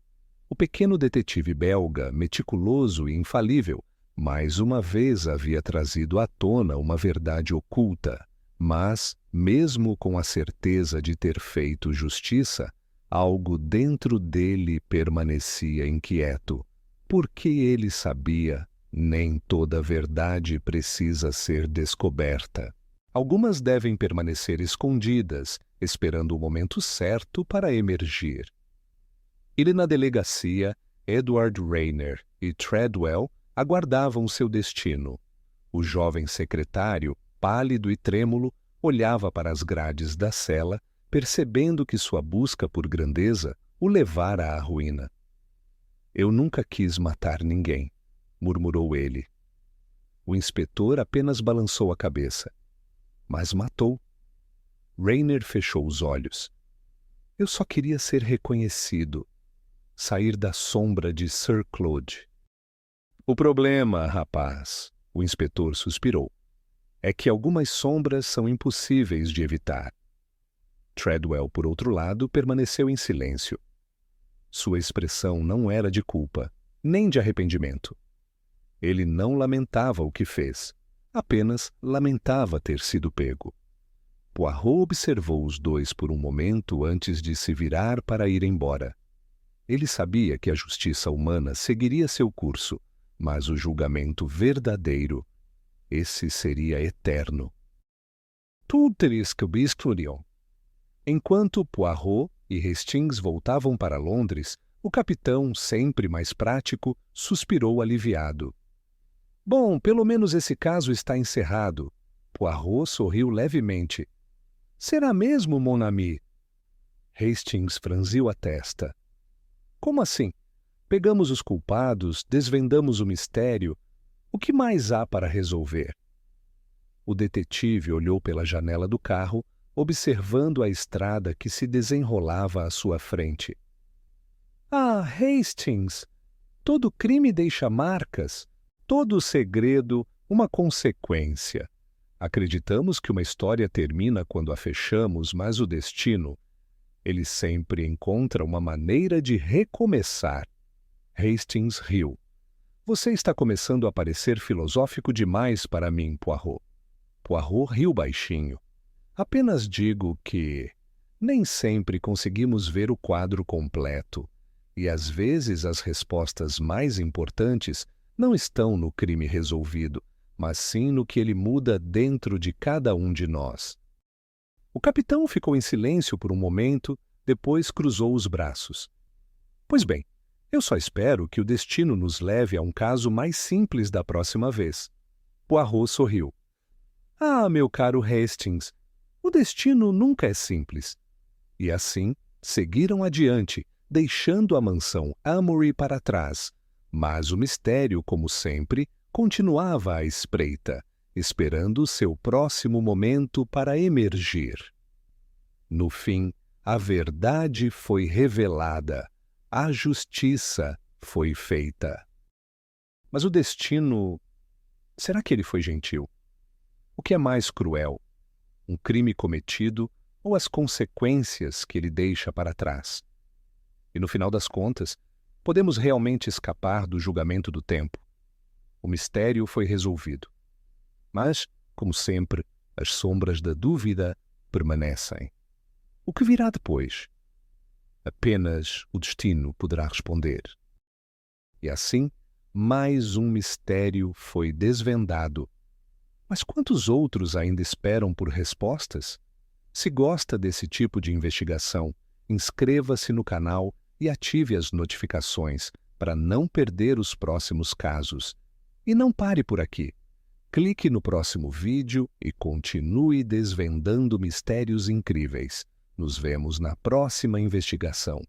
o pequeno detetive belga, meticuloso e infalível, mais uma vez havia trazido à tona uma verdade oculta, mas, mesmo com a certeza de ter feito justiça, algo dentro dele permanecia inquieto, porque ele sabia, nem toda verdade precisa ser descoberta. Algumas devem permanecer escondidas, esperando o momento certo para emergir. E na delegacia, Edward Rayner e Treadwell aguardavam seu destino. O jovem secretário, pálido e trêmulo, olhava para as grades da cela, percebendo que sua busca por grandeza o levara à ruína. Eu nunca quis matar ninguém, murmurou ele. O inspetor apenas balançou a cabeça. Mas matou. Rayner fechou os olhos. Eu só queria ser reconhecido. Sair da sombra de Sir Claude. O problema, rapaz, o inspetor suspirou, é que algumas sombras são impossíveis de evitar. Treadwell, por outro lado, permaneceu em silêncio. Sua expressão não era de culpa, nem de arrependimento. Ele não lamentava o que fez, apenas lamentava ter sido pego. Poirot observou os dois por um momento antes de se virar para ir embora. Ele sabia que a justiça humana seguiria seu curso, mas o julgamento verdadeiro, esse seria eterno. Tuteris quibusculium. Enquanto Poirot e Hastings voltavam para Londres, o capitão, sempre mais prático, suspirou aliviado. Bom, pelo menos esse caso está encerrado. Poirot sorriu levemente. Será mesmo, mon ami? Hastings franziu a testa. Como assim? Pegamos os culpados, desvendamos o mistério. O que mais há para resolver? O detetive olhou pela janela do carro, observando a estrada que se desenrolava à sua frente. Ah, Hastings! Todo crime deixa marcas, todo segredo uma consequência. Acreditamos que uma história termina quando a fechamos, mas o destino, ele sempre encontra uma maneira de recomeçar. Hastings riu. Você está começando a parecer filosófico demais para mim, Poirot. Poirot riu baixinho. Apenas digo que nem sempre conseguimos ver o quadro completo, e às vezes as respostas mais importantes não estão no crime resolvido, mas sim no que ele muda dentro de cada um de nós. O capitão ficou em silêncio por um momento, depois cruzou os braços. Pois bem, eu só espero que o destino nos leve a um caso mais simples da próxima vez. Poirot sorriu. Ah, meu caro Hastings, o destino nunca é simples. E assim, seguiram adiante, deixando a mansão Amory para trás. Mas o mistério, como sempre, continuava à espreita, esperando seu próximo momento para emergir. No fim, a verdade foi revelada, a justiça foi feita. Mas o destino... será que ele foi gentil? O que é mais cruel? Um crime cometido ou as consequências que ele deixa para trás? E no final das contas, podemos realmente escapar do julgamento do tempo. O mistério foi resolvido. Mas, como sempre, as sombras da dúvida permanecem. O que virá depois? Apenas o destino poderá responder. E assim, mais um mistério foi desvendado. Mas quantos outros ainda esperam por respostas? Se gosta desse tipo de investigação, inscreva-se no canal e ative as notificações para não perder os próximos casos. E não pare por aqui. Clique no próximo vídeo e continue desvendando mistérios incríveis. Nos vemos na próxima investigação.